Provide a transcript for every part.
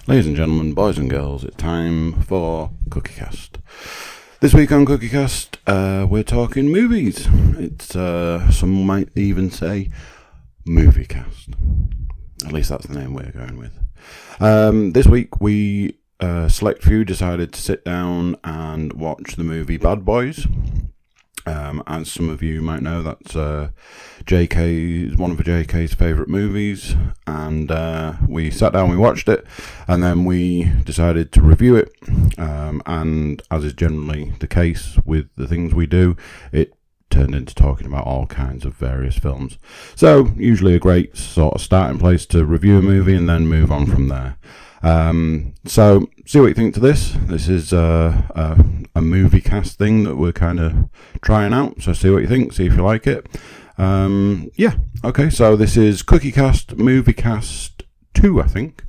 Ladies and gentlemen, boys and girls, it's time for Cookiecast. This week on Cookiecast, we're talking movies. It's, some might even say, Moviecast. At least that's the name we're going with. This week, we, select few, decided to sit down and watch the movie Bad Boys. As some of you might know, that's one of JK's favourite movies, and we sat down, we watched it, and then we decided to review it, and as is generally the case with the things we do, it turned into talking about all kinds of various films. So, usually a great sort of starting place to review a movie and then move on from there. So, see what you think to this. This is a movie cast thing that we're kind of trying out, so see what you think, see if you like it. Yeah, okay, so this is Cookiecast Moviecast 2, I think.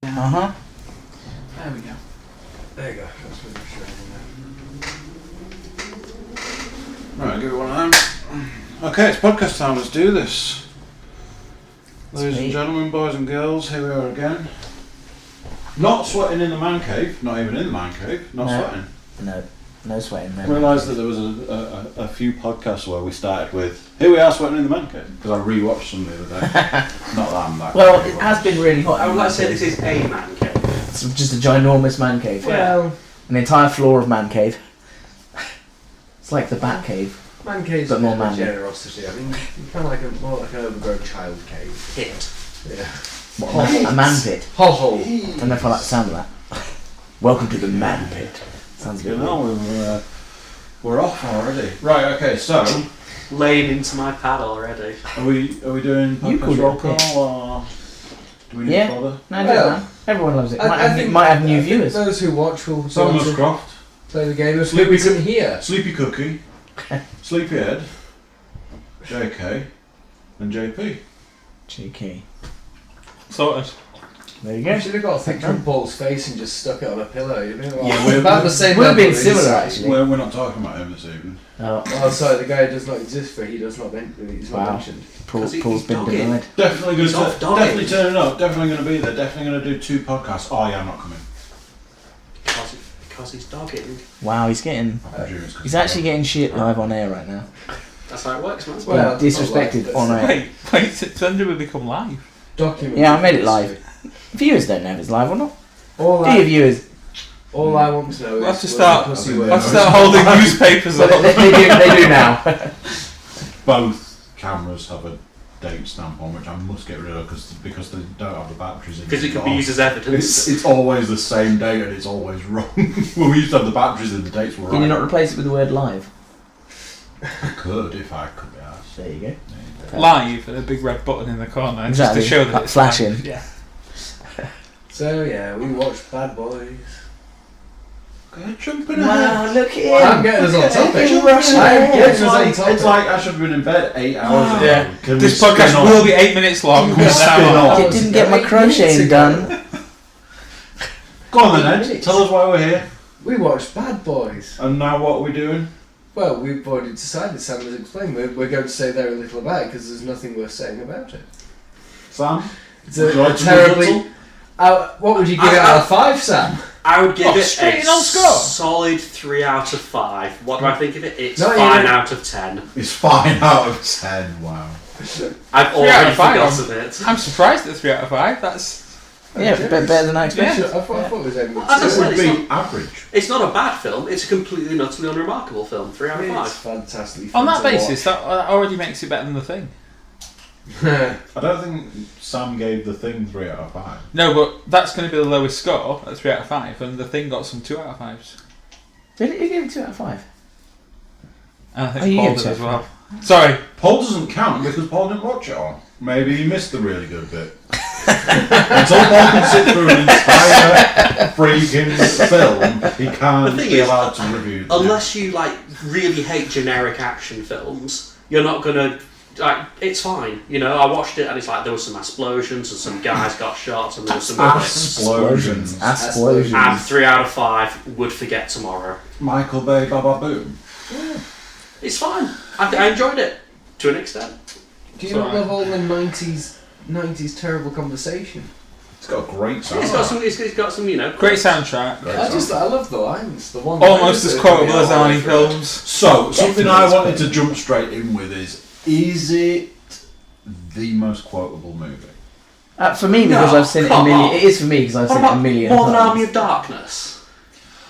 Uh-huh. There we go. There you go. That's what I'm Right, I'll give it one of them. Okay, it's podcast time, let's do this. Ladies and gentlemen, boys and girls, here we are again. Not sweating in the man cave, not even in the man cave, sweating. No sweating. I realised that there was a few podcasts where we started with, here we are sweating in the man cave, because I rewatched some the other day. Not that I'm that. Well, it has been really hot. I would like to say this is a man cave. It's just a ginormous man cave. Well, an entire floor of man cave. It's like the bat cave. Man cave's But more a bit of manly. generosity. I mean, kind of more like an overgrown child cave. hit. Yeah. What, a man pit. Ho ho. I don't know if I like the sound of that. Welcome to the man pit. Sounds You good. know, we're off already. Right, okay, so, Laying into my pad already. are we doing You podcast could, roll yeah. call, or do we need Yeah. to bother? No, Well, don't know. Everyone loves it. I think Might have new I think viewers. those who watch will So, be able to Muscroft, play the game of Sleepy who isn't here. Sleepy Cookie, Sleepy Ed, JK, and JP. JK. Sorted. There you You go. should have got a picture of Paul's face and just stuck it on a pillow. You know, Yeah, we're about the same. We're level being as similar, this. actually. We're not talking about him this evening. Oh, Oh, sorry, the guy does not exist. For he does not. He's not Wow. mentioned. Paul's he's been dogging. denied. Definitely He's going off to dogging. definitely turning up. Definitely going to be there. Definitely going to do 2 podcasts. Oh yeah, I'm not coming. Because he's dogging. Wow, he's getting. I presume it's 'cause He's actually getting shit live on air right now. That's how it works, man. Well, Disrespected not on like air. Wait, September will become live. document. Yeah, I made it live. Viewers don't know if it's live or not. All Do you I, viewers? all I want to know We'll is have to where start- the pussy we'll were. I'll start holding newspapers Well, up. they do now. both cameras have a date stamp on, which I must get rid of because they don't have the batteries in. Because it could be used as evidence. It's always the same date and it's always wrong. When we used to have the batteries in, the dates were Can right. you not replace it with the word live? I could if I could be asked. There you go. Live and a big red button in the corner, Exactly. just to show that it's Flashing. live. Yeah. So yeah, we watched Bad Boys. Jumping Wow, look at him. I'm getting us on topic. Look at him rushing I'm ahead. getting It's us on like, topic. it's like I should have been in bed 8 hours ago. Yeah. Can This we podcast spin will off? be 8 minutes long. Can we spin off? I didn't get my crocheting done. Go on then, Ed. Tell us why we're here. We watched Bad Boys. And now what are we doing? Well, we've already decided. Sam has explained. We're going to say very little about it because there's nothing worth saying about it. Sam? It's Would you like to terribly. rebuttal? What would you give it out of 5, Sam? I would give Oh, it straight a in on score. solid 3 out of 5. What do I think of it? It's Not 5 even- out of 10. It's 5 out of 10. Wow. I've 3 out already of 5. forgotten it. I'm surprised at 3 out of 5. That's Yeah, better than I I expected. thought it was aiming As I It said, would it's be not- average. It's not a bad film. It's a completely and utterly unremarkable film. 3 out of It's 5. fantastic. on that basis. That already makes it better than the thing. I don't think Sam gave the thing 3 out of 5. No, but that's going to be the lowest score at 3 out of 5, and the thing got some 2 out of 5s. Really? You gave it 2 out of 5? And I Oh, think you Paul gave did it as 2 well. Sorry. Paul doesn't count because Paul didn't watch it all. Maybe he missed the really good bit. Until Paul can sit through an entire freaking film, he can't The thing be is, allowed to review them. Unless you really hate generic action films, you're not gonna like, it's fine. You know, I watched it and it's like there was some explosions and some guys got shot and there was some Explosions. Explosions. And 3 out of 5 would forget tomorrow. Michael Bay, Baba Boom. It's fine. I enjoyed it to an extent. Do you not love all the 90s terrible conversation? It's got a great sound. It's got some, you know. Great soundtrack. I love the lines. The one Almost as quotable as Arnie films. So, something I wanted to jump straight in with is it the most quotable movie? For me, because I've seen it a million. It is for me because I've seen it a million More than times. Army of Darkness?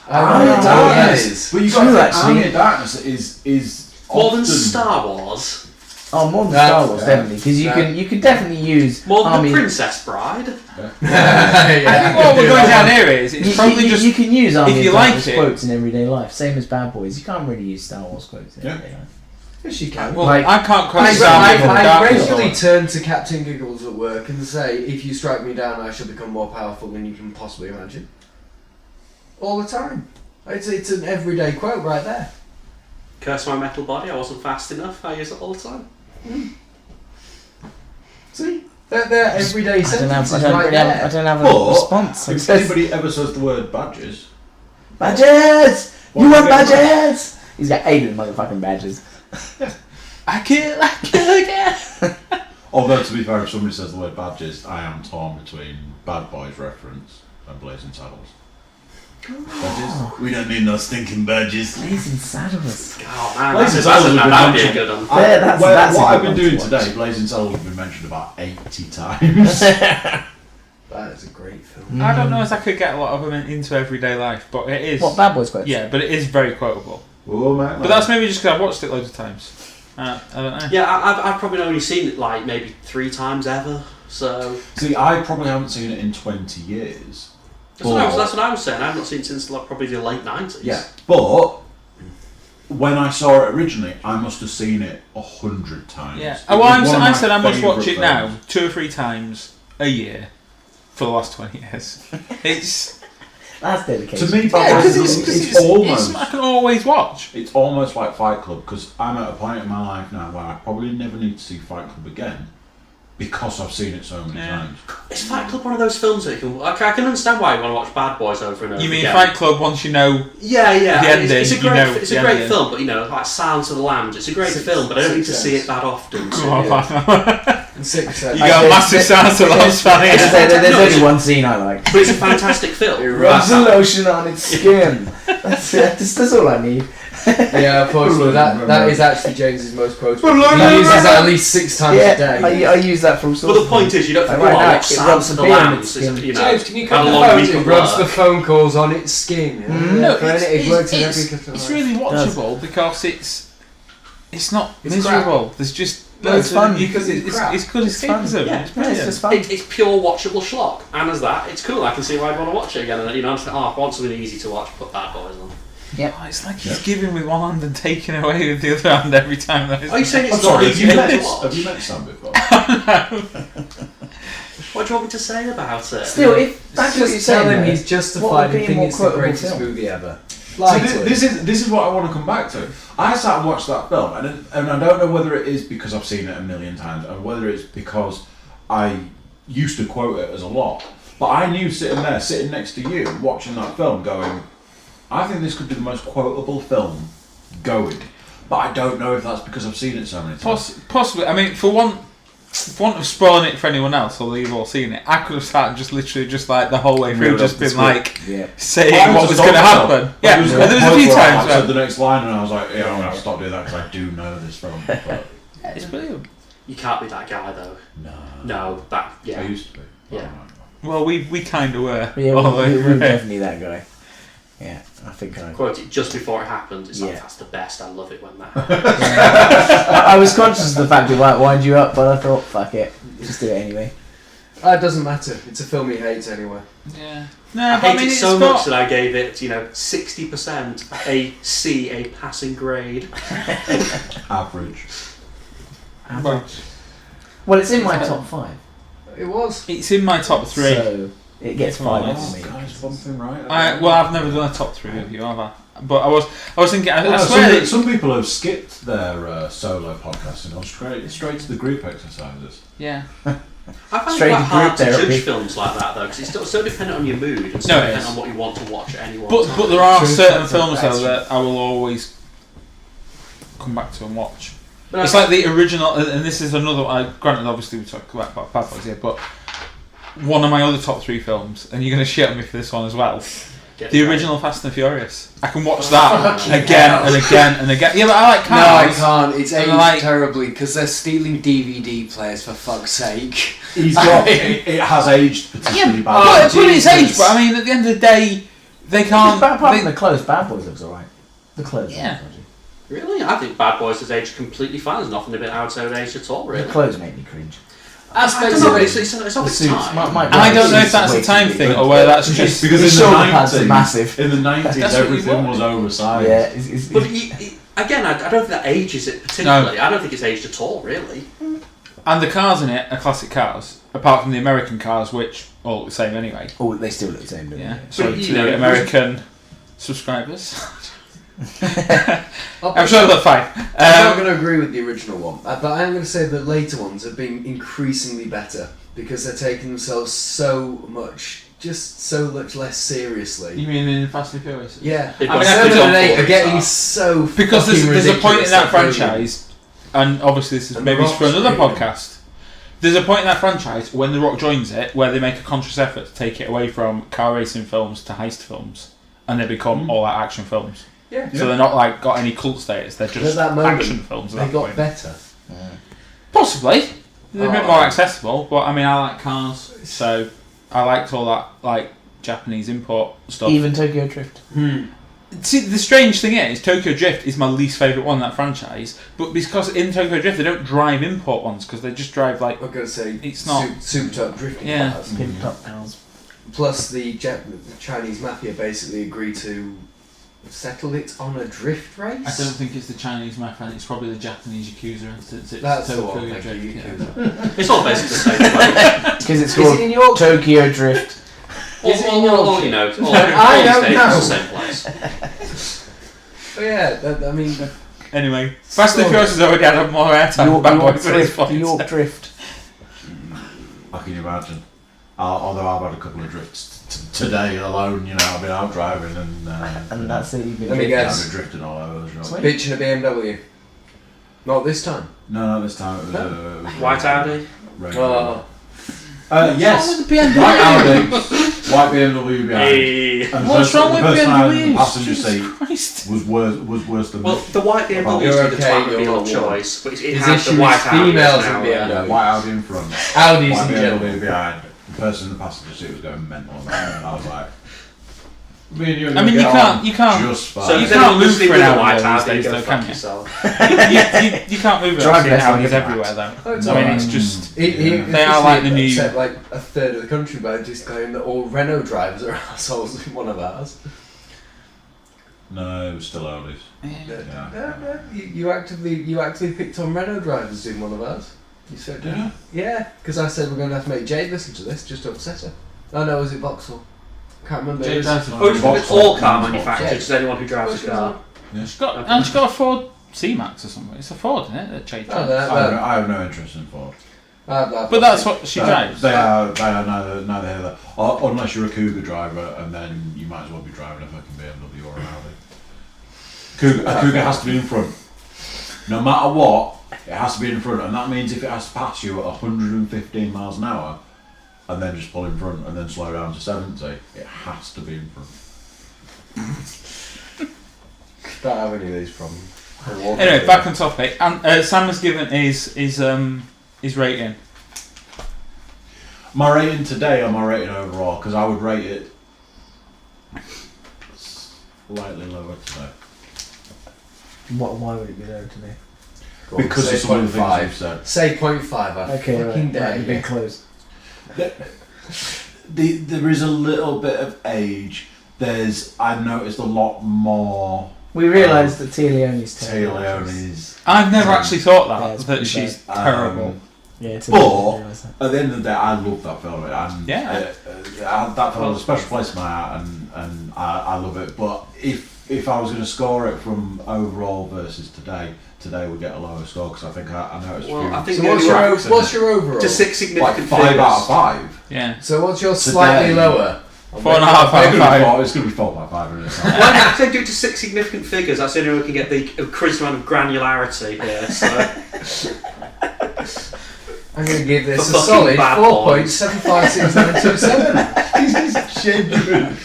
Army of Darkness. But you've True, got actually. Army of Darkness is More than often- Star Wars? Oh, more than Star Wars, definitely, because you can definitely use More than Army. The Princess Bride? I think what we're going down here is it's probably just you can use Army if you of like Darkness it. quotes in everyday life, same as Bad Boys. You can't really use Star Wars quotes in everyday life. Yes, you can. well, Like, I can't quote I Army of Darkness. regularly turn to Captain Giggles at work and say, if you strike me down, I shall become more powerful than you can possibly imagine. All the time. It's an everyday quote right there. Curse my metal body, I wasn't fast enough. I use it all the time. See? They're everyday sentences I don't right really there. have, I don't have a But response. if anybody ever says the word badges, Badges! What You do want you think? badges? He's got 8 of them motherfucking badges. I kill again. although to be fair, if somebody says the word badges, I am torn between Bad Boys reference and Blazing Saddles. Badges? We don't need no stinking badges. Blazing Saddles. Oh man, Blazing that's Saddles have that'd been be a mentioned. good one. Yeah, that's what a I've good been one doing to today, Blazing Saddles has been mentioned about 80 times. That is a great film. I don't know if I could get a lot of them into everyday life, but it is. What, Bad Boys quotes? Yeah, but it is very quotable. Oh, man. But that's maybe just because I've watched it loads of times. I don't know. Yeah, I've probably only seen it like maybe 3 times ever. So See, I probably haven't seen it in 20 years. that's what I was saying. I've not seen it since like probably the late 90s. Yeah, but when I saw it originally, I must have seen it 100 times. Yeah. It Oh, was well, one of I my said I must watch it favourite now films. 2 or 3 times a year for the last 20 years. It's That's dedication. To me, yeah, Bad Boys because is almost. I can always watch. It's almost like Fight Club because I'm at a point in my life now where I probably never need to see Fight Club again because I've seen it so many times. Is Fight Club one of those films that you can... I can understand why you want to watch Bad Boys over and over You mean again. Fight Club once you know? Yeah. The ending, It's a you great, know it's the a great ending. film, but you know, like Silence of the Lambs, it's a great film, but I don't need to see it that often. So, And 6 You got a massive sound to last fan. There's only one scene I like. but it's a fantastic film. Rubs the lotion on its skin. That's all I need. Yeah, unfortunately, that is actually James's most quotable. He uses that at least 6 times a day. I use that from But the point is, you don't think, Right oh, now, watch it Silence rubs of the the beer on Lambs. its skin. You know, James, can you had cut a the long phone? week It of rubs the work. phone calls on its skin. No, It works in every it's customer. really watchable because it's not It's miserable. There's just No, it's fun. Because it's crap. it's good escapism. Yeah. It's Yeah, brilliant. it's just fun. It's pure watchable schlock, and as that, it's cool. I can see why I'd want to watch it again. And you know, I'm just like, oh, I want something easy to watch. Put Bad Boys on. Oh, it's like he's giving with one hand and taking away with the other hand every time. Are you saying I'm it's sorry, not have you easy met to this? watch? Have you met Sam before? What do you want me to say about it? Still, if that's what you're Just tell saying, him though, he's what justified would be in a thinking more it's the quotable greatest film? movie ever. So Lie to him. this is what I want to come back to. I sat and watched that film, and I don't know whether it is because I've seen it a million times, or whether it's because I used to quote it as a lot. But I knew sitting next to you, watching that film, going, I think this could be the most quotable film going. But I don't know if that's because I've seen it so many times. Possibly. I mean, for want of spoiling it for anyone else, although you've all seen it, I could have sat and just literally just like the whole way through, Made just up the been script. like saying I what was just going to told myself. happen. Yeah, There there was a few times I where said the next line, and I was like, yeah, I'm going to stop doing that because I do know this film. But it's brilliant. You can't be that guy though. no. No, that I yeah. used to be. Yeah. Well, we kind of were. Yeah, all the way we're through. definitely that guy. Yeah, I think I. Quote it just before it happened. It's like Yeah. that's the best. I love it when that happens. I was conscious of the fact it might wind you up, but I thought, fuck it, just do it anyway. It doesn't matter. It's a film he hates anyway. Yeah. No, I but I hate mean, it it's so got- much that I gave it, 60% a C, a passing grade. Average. Well, it's in my top 5, It was. It's in my top 3. so it gets 5 Oh, for me. Guys, something right. Well, I've never done a top 3 review, have I? But I was thinking. I Well, swear that some people have skipped their solo podcast and gone straight to the group exercises. yeah. I find Straight it quite hard to group therapy. judge films like that though, because it's so dependent on your mood and so No, it dependent is. on what you want to watch at any one But time. there are True, certain that's films though true. that I will always come back to and watch. But It's like the original, and this is another. Granted, obviously we talk about Bad Boys here, but one of my other top 3 films, and you're going to shit on me for this one as well. Get The it right. original Fast and Furious. I can watch that fucking again hell. and again and again. Yeah, but I like No, I cars. can't. It's And aged like- terribly because they're stealing DVD players for fuck's sake. He's got it has aged particularly But badly. it's age. But I mean, at the end of the day, they can't. Apart from They, the clothes, Bad Boys looks alright. The clothes. Yeah. aren't dodgy. Really? I think Bad Boys has aged completely fine. There's nothing a bit out of age at all, The really. clothes make me cringe. I don't know, but it's of The its suits. time. I don't know if that's a time thing or whether that's just. Because The in the shoulder pads are 90s, massive. in the 90s That's what you everything want. was oversized. Yeah, But again, I don't think that ages it particularly. I don't think it's aged at all, really. And the cars in it are classic cars, apart from the American cars, which all look the same anyway. oh, they still look the same, don't Yeah. they? So you to know, the it American subscribers, I'm I'm sure they're fine. not going to agree with the original one, but I am going to say that later ones have been increasingly better because they're taking themselves so much less seriously. You mean in Fast and Furious? Yeah, They've I mean, got I could 7 and good 8 are stories, getting that. so Because there's fucking a point in ridiculous, that they're brilliant. franchise, and obviously this is And maybe The for Rock's another brilliant. podcast. There's a point in that franchise when The Rock joins it where they make a conscious effort to take it away from car racing films to heist films, and they become all out action films. Yeah. So they're not like got any cult status. They're At just that moment, action films. At They that got point. better. Possibly. They're a bit Oh. more accessible, but I mean, I like cars, so I liked all that like Japanese import stuff. Even Tokyo Drift. See, the strange thing is, Tokyo Drift is my least favourite one in that franchise, but because in Tokyo Drift they don't drive import ones because they just drive like I'm going to say It's not- super top drifting Yeah. cars. Pin top pals. Plus, the Chinese mafia basically agreed to settle it on a drift race. I don't think it's the Chinese mafia, it's probably the Japanese Yakuza. It's That's the Tokyo one. Thank Drift. you, yeah. Yakuza. It's all basically the same place. Because it's Is it called in Yorkshire? Tokyo Drift. Is it in Yorkshire? You know, all I don't states know. is the same place. But yeah, I mean, Anyway, Fast and Furious has already had more airtime than York, Bad York Boys at this Drift. point. York Drift. I can imagine. Although I've had a couple of drifts today alone, you know, I've been out driving And that's it. You've been Let me drifting. guess. I've been drifting all over the shop. Sweet. bitch in a BMW. Not this time. No, this time it was White Audi. Range Oh. Rover. Yes. What's wrong with the BMW? White Audi, white BMW behind. Hey. And What's wrong with the person I had in the BMWs? passenger Jesus seat Christ. was worse than Well, me. the white BMW You're used to be the okay, twat you're reveal not choice, but it His had issue the is white Audi females now. in BMW. Yeah, white Audi in front. Audis White in BMW general. behind. The person in the passenger seat was going mental on that, and I was like, me and you are I gonna mean, you get can't- on you can't- just fine. So You you can't can't move move for an with a Audi white these Audi, days, go though, fuck can you? yourself. you can't move it Driving in lessons Audis is everywhere though. Oh, it's I mean, alright. it's just They are like the new- Upset like a third of the country by just claiming that all Renault drivers are assholes in one of ours. No, it was still Audis. No, you actively picked on Renault drivers in one of ours. You said, Did I? yeah, because I said we're going to have to make Jade listen to this just to upset her. Oh no, was it Vauxhall? Can't remember. Jade It was- drives Oh, it's Vauxhall. all car Vauxhall. manufacturers, just anyone who drives a car. she's got a Ford C-Max or something. It's a Ford, isn't it? That Jade Oh, drives. I have no interest in Ford. But that's what she drives. They are neither here nor there. Unless you're a Cougar driver, and then you might as well be driving a fucking BMW or an Audi. A Cougar has to be in front. No matter what, it has to be in front, and that means if it has to pass you at 115 miles an hour, and then just pull in front and then slow down to 70, it has to be in front. Don't have any of these problems. Anyway, back on topic. And Sam has given his rating. My rating today or my rating overall? Because I would rate it slightly lower today. Why would it be there today? Because of some of the things you've said. Say 0.5. I Okay, fucking right. dare Right, you. big close. There is a little bit of age. I noticed a lot more We realised that Tia Leone's Tia terrible. Leone's. I've never actually thought Yeah, that it's that pretty she's bad. terrible. Yeah, it's a But- bit realise that. At the end of the day, I love that film. And Yeah. that film has a special place in my heart, and I love it. But if if I was going to score it from overall versus today would get a lower score because I think I noticed. Well, I think So the only what's your overall? to 6 like significant 5 figures. out of 5. Yeah. So what's your slightly Today. lower? 4.5 out of 5. It's going to be 4.5 in this. Why don't they do to 6 significant figures? That's the only way we can get the increased amount of granularity here. So. I'm going to give this For a fucking solid bad 4.756927. This is genuine.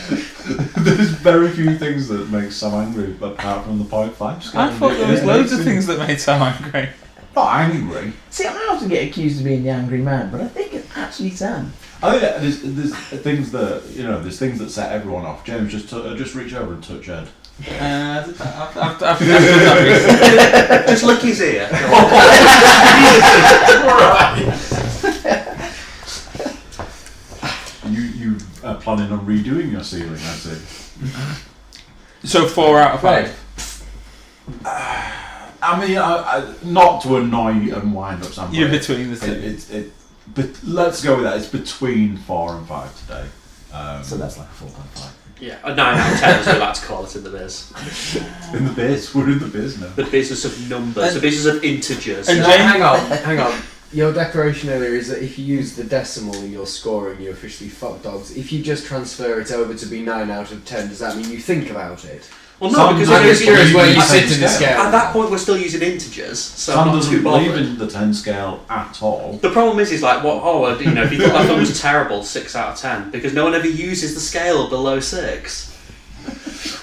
There's very few things that make Sam angry apart from the 0.5 scale. I thought there was loads of things that made Sam angry. Not angry. See, I often get accused of being the angry man, but I think it's actually Sam. I think there's things that there's things that set everyone off. James, just reach over and touch Ed. I've done that recently. Just lick his ear. You are planning on redoing your ceiling, I see. So 4 out of 5. I mean, I, not to annoy and wind up Sam. You're but between the two. But let's go with that. It's between 4 and 5 today. So that's like a 4.5. Yeah, a 9 out of 10 as we like to call it in the biz. In the biz, we're in the biz now. The business of numbers, the business of integers. And No, James- hang on. Your declaration earlier is that if you use the decimal in your scoring, you officially fuck dogs. If you just transfer it over to be 9 out of 10, does that mean you think about it? Well, no, because I'm we're just using- curious where you at sit in the scale. at that point we're still using integers, so I'm Sam not doesn't too believe bothered. in the 10 scale at all. The problem is like, what? Oh, well, if you thought that film was terrible, 6 out of 10, because no one ever uses the scale below 6.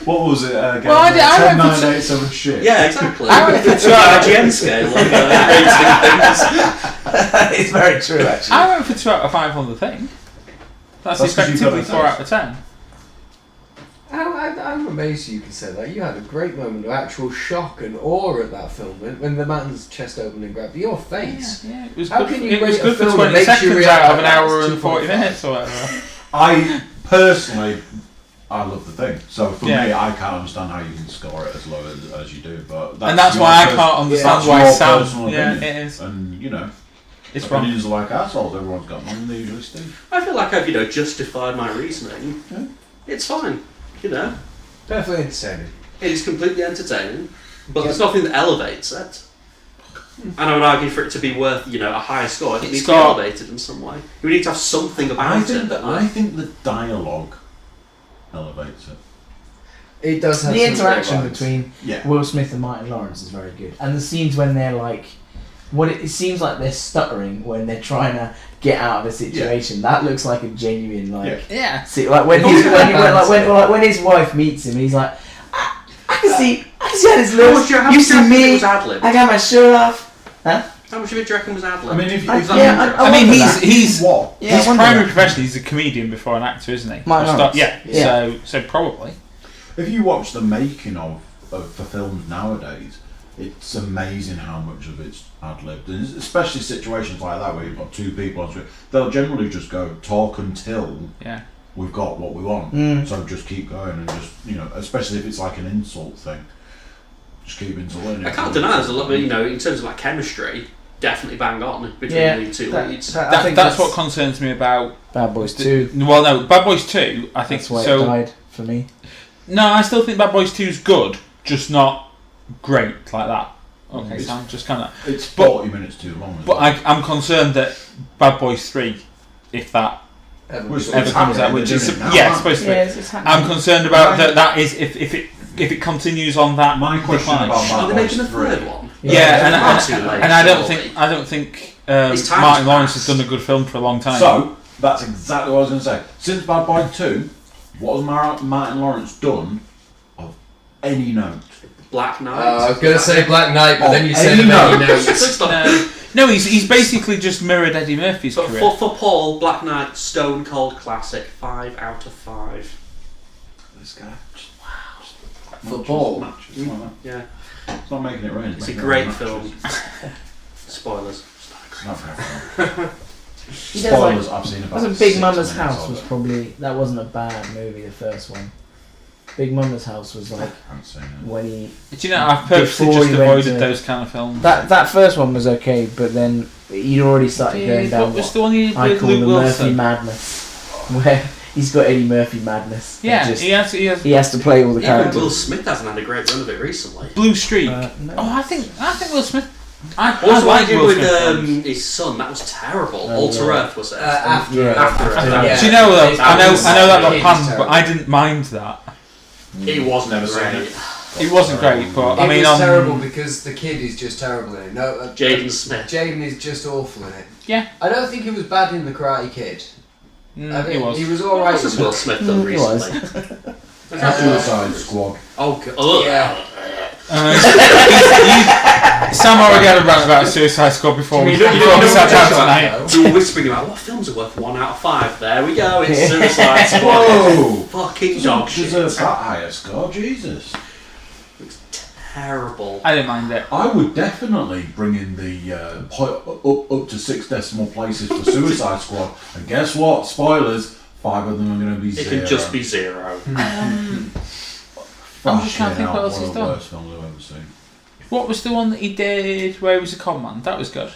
What was it again? Well, I 10, went for 9, 8, 7 shit. Yeah, exactly. I went for It's the IGN scale of rating things. It's very true, actually. I went for 2 out of 5 on the thing. That's 'cause you've effectively got a 4 taste. out of 10. I'm amazed you can say that. You had a great moment of actual shock and awe at that film when the man's chest opened and grabbed your face. Yeah, it was How good. can you It was rate a good for film that 20 makes you seconds react out of an like that? hour It's and 40 2.5. minutes or whatever. I personally, I love the thing. So for Yeah. me, I can't understand how you can score it as low as you do. But And that's your why I pers- can't understand that's why your Sam. personal Yeah, opinion. it is. And It's wrong. opinions are like assholes. Everyone's got one. They usually do. I feel like I've justified my reasoning. Yeah. It's fine, Perfectly entertaining. It is completely entertaining, but there's nothing that elevates it. And I would argue for it to be worth, a higher score, it It's needs to be got- elevated in some way. You need to have something about I it. think the dialogue elevates it. It does have The some interaction great lines. between Yeah. Will Smith and Martin Lawrence is very good, and the scenes when they're like, it seems like they're stuttering when they're trying to get out of a situation. That looks like a genuine Yeah. See, like when when his wife meets him, and he's like, I can see how this looks. You see me, was ad-libbed? I got my shirt off. Huh? How much of it do you reckon was ad-libbed? I mean, if I that I mean, wonder that. he's what? Yeah, his I wonder primary that. profession. He's a comedian before an actor, isn't he? Martin Lawrence. Yeah. Yeah. So probably. If you watch the making of for films nowadays, it's amazing how much of it's ad-libbed, and especially situations like that where you've got two people on screen. They'll generally just go talk until Yeah. we've got what we want. Mm. So just keep going and just especially if it's like an insult thing, just keep insulting. I can't deny there's a lot of, in terms of like chemistry, definitely bang on between the two leads. I think That's what concerns me about. Bad Boys 2. Well, no, Bad Boys 2. I think That's why it so. died for me. No, I still think Bad Boys 2 is good, just not great like that. Okay, so I'm just kind of. It's 40 minutes too long. But I'm concerned that Bad Boys 3, if that ever comes out, which is it's supposed to be. Yeah, it's happening. I'm concerned about that. That is if it continues on that. My question decline. about Are Bad they Boys making a 3. third one? Yeah, Too late, and I don't surely. think His time's Martin Lawrence passed. has done a good film for a long time. So that's exactly what I was going to say. Since Bad Boys 2, what has Martin Lawrence done of any note? Black Knight. I was going to say Black Knight, but Oh, then you said any about note. no, he's basically just mirrored Eddie Murphy's But career. for Paul, Black Knight, Stone Cold classic, 5 out of 5. This guy. Football. Matches, like that. Yeah, It's not making it rain. it's a making it great rain film. matches. Spoilers. It's not a great film. He does like. Spoilers, I've seen about Wasn't Big 6 Mama's minutes House of was it. probably that wasn't a bad movie. The first one. Big Mama's House was like I haven't seen it. when he Do you know, I've purposely Before just he went avoided to- those kind of films. that first one was okay, but then he'd already started going down What was what the one you I did call Luke the Murphy Wilson? madness, where he's got Eddie Murphy madness. Yeah, Just- he has. he has to play all the Even characters. Will Smith hasn't had a great run of it recently. Blue Streak. No. Oh, I think Will Smith. I Also, what like he did Will with Smith films. his son, that was terrible. Oh, Alter yeah. Earth was it? After Yeah. After Earth. Yeah. Do you know though? I know that got It is panned, but terrible. I didn't mind that. It wasn't Never seen great. it. It wasn't great, but I It mean, was terrible because the kid is just terrible in it. No, Jaden Smith. Jaden is just awful in it. Yeah. I don't think he was bad in The Karate Kid. I he think was. He was What alright. else has Will Smith done He was. recently? Suicide Squad. Oh, God. Yeah. Sam already had a rant about Suicide Squad before we You know sat what down I'm tonight. We were whispering about what films are worth 1 out of 5. There we go. It's Suicide Squad. Whoa! Fucking dog shit. Deserves that higher score, Jesus. Terrible. I didn't mind it. I would definitely bring in the up to 6 decimal places for Suicide Squad. And guess what? Spoilers. 5 of them are going to be It 0. can just be 0. I'm just trying to think what else he's One of the done. worst films I've ever seen. What was the one that he did where he was a con man? That was good.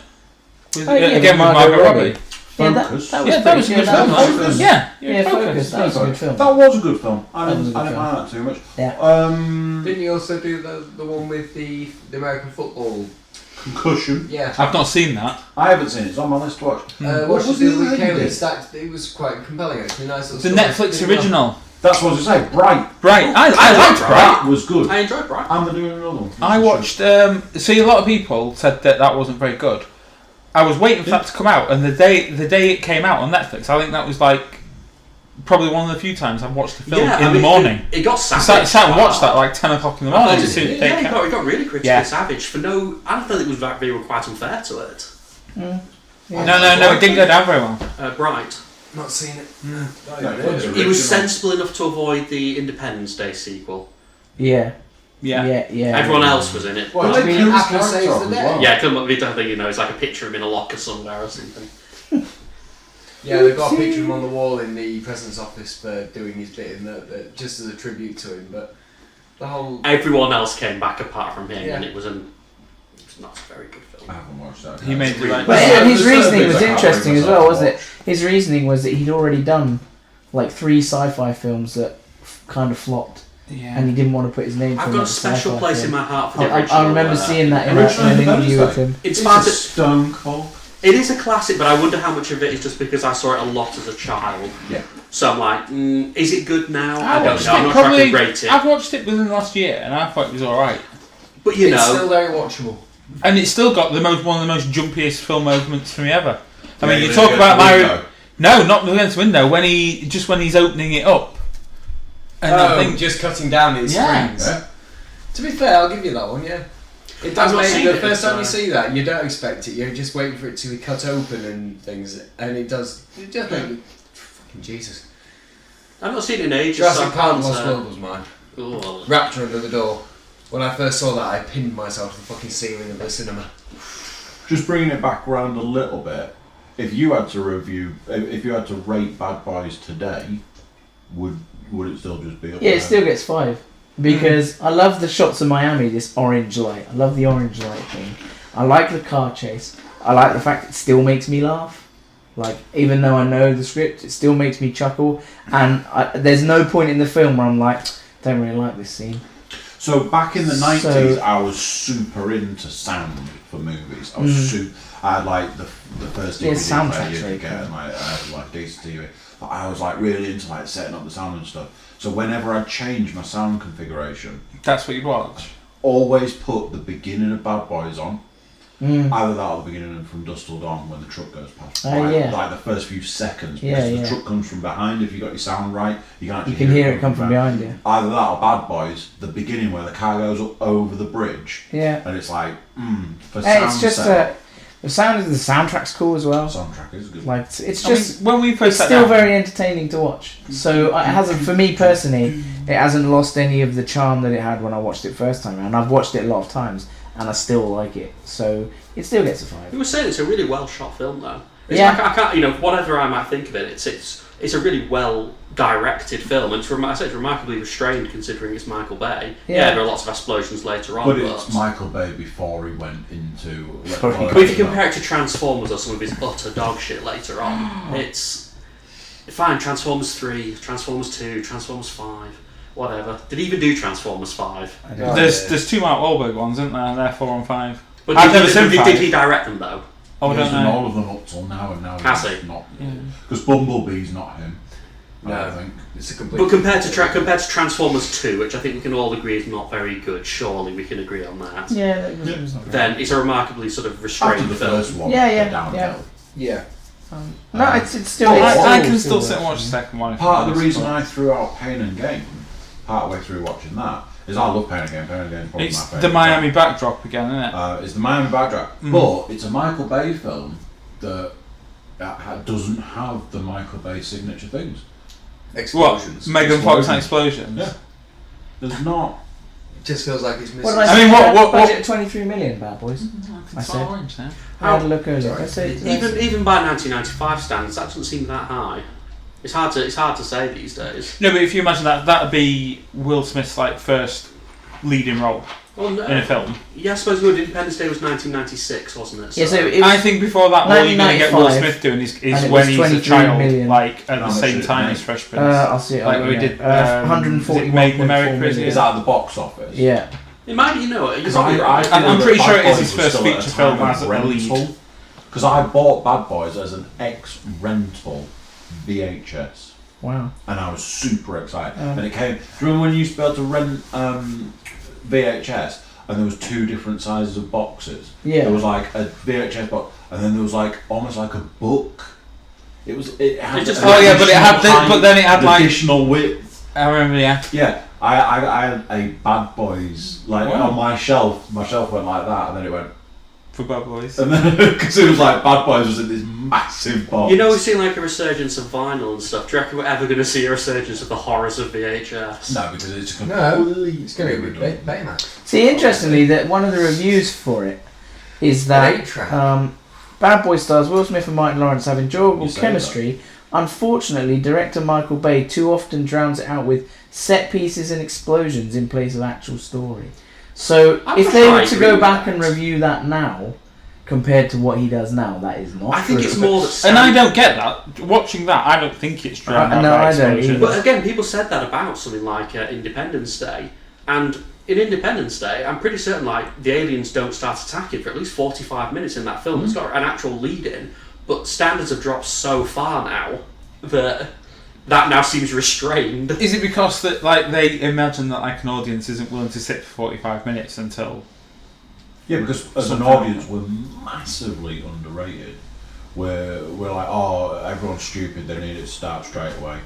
With, Oh, yeah, again with with Margot Margot Robbie. Robbie. Yeah, that Focus. was Yeah, that was a pretty good That film. was Focus. good. Yeah, Yeah, Focus. That was a good film. That was a good film. I That was a didn't good mind that too much. Yeah. Didn't you also do the one with the American football? Concussion. Yeah. I've not seen that. I haven't seen it. It's on my list to watch. What was was the the other weekend? thing? It was quite compelling actually. Nice The little story. Netflix Did well. original. That's what I was going to say. Bright. Right, I liked Bright. That was good. I enjoyed Bright. And they're doing another one. I watched. See, a lot of people said that wasn't very good. I was waiting for that to come out, and the day it came out on Netflix, I think that was like probably one of the few times I've watched the film in the morning. It got I savage. sat and watched that at like 10 o'clock in the morning. As soon as Yeah, it it got really critically Yeah. savage for no. I thought it was like they were quite unfair to it. No, it didn't go down very well. Bright. Not seen it. He was sensible enough to avoid the Independence Day sequel. Yeah. Yeah. Yeah. Everyone else was in it. Well, Well, they I mean, killed his Apple character saves off the as day. well. Yeah, come on, we don't think it's like a picture of him in a locker somewhere or something. Yeah, they've got a picture of him on the wall in the president's office for doing his bit in just as a tribute to him. But the whole Everyone else came back apart from him, Yeah. and it was not a very good film. I haven't watched that. He made the right. But Yeah, and his there's certain reasoning bits was I can't interesting bring as well, myself wasn't to it? His reasoning was that he'd already done like 3 sci-fi films that kind of flopped, Yeah. and he didn't want to put his name. I've for got a another special sci-fi place film. in my heart for the I original. remember seeing that in Original an Independence interview with Day. him. It's It's part a of, stone cold. it is a classic, but I wonder how much of it is just because I saw it a lot as a child. Yeah. So I'm like, is it good now? I I don't watched know. I'm it not sure I probably. can rate it. I've watched it within the last year, and I thought it was all right. But you it's know, still very watchable. And it's still got one of the most jumpiest film moments for me ever. I mean, Yeah, you but talk it about goes to the Mario. window. No, not against the window. When he's opening it up, and I think just cutting down its Yeah. strings. Yeah. To be fair, I'll give you that one. Yeah. It I've does not make seen the it, first time you so- see that, you don't expect it. You're just waiting for it to be cut open and things, and it does. It just makes me fucking Jesus. I've not seen it in ages. Jurassic so I Park can't, Lost World was mine. oh. Raptor Under the Door. When I first saw that, I pinned myself to the fucking ceiling of the cinema. Just bringing it back around a little bit. If you had to rate Bad Boys today, would it still just be up Yeah, there? it still gets 5 because I love the shots of Miami. This orange light. I love the orange light thing. I like the car chase. I like the fact it still makes me laugh. Like, even though I know the script, it still makes me chuckle. And there's no point in the film where I'm like, don't really like this scene. So back in the So- 90s, I was super into sound for movies. I was I had like the first Yeah, DVD player soundtrack's you very could get, cool. and like, I had like decent TV. But I was like really into like setting up the sound and stuff. So whenever I changed my sound configuration, that's what you'd watch. always put the beginning of Bad Boys on. Mm. Either that or the beginning of From Dusk Till Dawn when the truck goes past. Oh, yeah. Like the first few seconds, Yeah, because yeah. the truck comes from behind. If you got your sound right, you can actually You can hear it come from behind you. Either that or Bad Boys, the beginning where the car goes up over the bridge, Yeah. and it's like, for Hey, sound it's just setup, the soundtrack's cool as well. soundtrack is good. Like it's I mean, just when we it's first sat still down, very entertaining to watch. So it hasn't, for me personally, it hasn't lost any of the charm that it had when I watched it first time around. I've watched it a lot of times and I still like it. So it still gets a 5. You were saying it's a really well shot film, though. It's Yeah. like, I can't, whatever I might think of it, it's a really well directed film, and it's remarkably restrained considering it's Michael Bay. Yeah. There are lots of explosions later on, But it's Michael Bay before he went into. Before he- But if you compare it to Transformers or some of his utter dog shit later on, it's Fine, Transformers 3, Transformers 2, Transformers 5, whatever. Did he even do Transformers 5? I don't know. There's two Mark Wahlberg ones, isn't there? And they're 4 and 5. But I've never seen 5. did he direct them though? Oh, I He's don't done know. all of them up till now, and now Has he's he? not. Yeah. Because Bumblebee's not him. I No. don't think. It's a complete. But compared to Transformers 2, which I think we can all agree is not very good, surely we can agree on that. Yeah, that was not Then it's a remarkably sort of After restrained the film. first one, Yeah, yeah, the downhill. Yeah. No, it's still. Oh, it's I still- can still sit and watch the second one. if Part I'm of the honest, reason but I threw out Pain and Gain, partway through watching that, is I love Pain and Gain. Pain and Gain is probably it's my favourite. the Miami backdrop again, isn't it? It's the Miami backdrop, but it's a Michael Bay film that doesn't have the Michael Bay signature things. What? Explosions. Megan Fox and Explosions. explosions. Yeah. There's not. It just feels like it's missing. What did I I say? mean, what- budget 23 million, Bad Boys. I It's said. orange now. I had a look earlier. Sorry. I said, Even by 1995 standards, that doesn't seem that high. It's hard to say these days. No, but if you imagine that'd be Will Smith's like first leading role Well, no. in a film. Yeah, I suppose good. Independence Day was 1996, wasn't it? Yeah, so it I was, think before that, all you're going to get Will 1995, Smith doing is and it when was he's a 23 child, million. like at How the much same did it time make? as Fresh Prince. I'll see it. Like we did, 141.4 Merry Christmas. Is that at the box office? Yeah. It might be, you know, you're Because probably right. I'm pretty sure it is his Bad Boys was first still at a feature film time as of a lead. rental. Because I bought Bad Boys as an ex-rental VHS, Wow. and I was super excited. And it came. Do you remember when you used to be able to rent VHS, and there was 2 different sizes of boxes? Yeah. There was like a VHS box, and then there was like almost like a book. It was. It had. It just- an Oh yeah, but it had additional height, but then it had an like additional width. I remember, yeah. Yeah, I had a Bad Boys like Wow. on my shelf. My shelf went like that, and then it went. For Bad Boys. And then, because it was like Bad Boys was in this massive box. You know, we've seen like a resurgence of vinyl and stuff. Do you reckon we're ever going to see a resurgence of the horrors of VHS? No, because it's No, completely. it's going to be Baymax. See, interestingly, that one of the reviews for it is that 8-track. Bad Boy stars Will Smith and Martin Lawrence have enjoyable You say chemistry. Unfortunately, director Michael Bay too often drowns it out with set pieces and explosions in place of actual story. So, I'm if not they sure were I to agree go with back that. and review that now, compared to what he does now, that is not I think true. it's more that. And I don't get that. Watching that, I don't think it's drowned out No, by I don't explosions. either. But again, people said that about something like Independence Day, and in Independence Day, I'm pretty certain like the aliens don't start attacking for at least 45 minutes in that film. It's got an actual lead in, but standards have dropped so far now that now seems restrained. Is it because that like they imagine that like an audience isn't willing to sit for 45 minutes until? Yeah, because as an Something. audience, we're massively underrated. We're like, oh, everyone's stupid. They need it to start straight away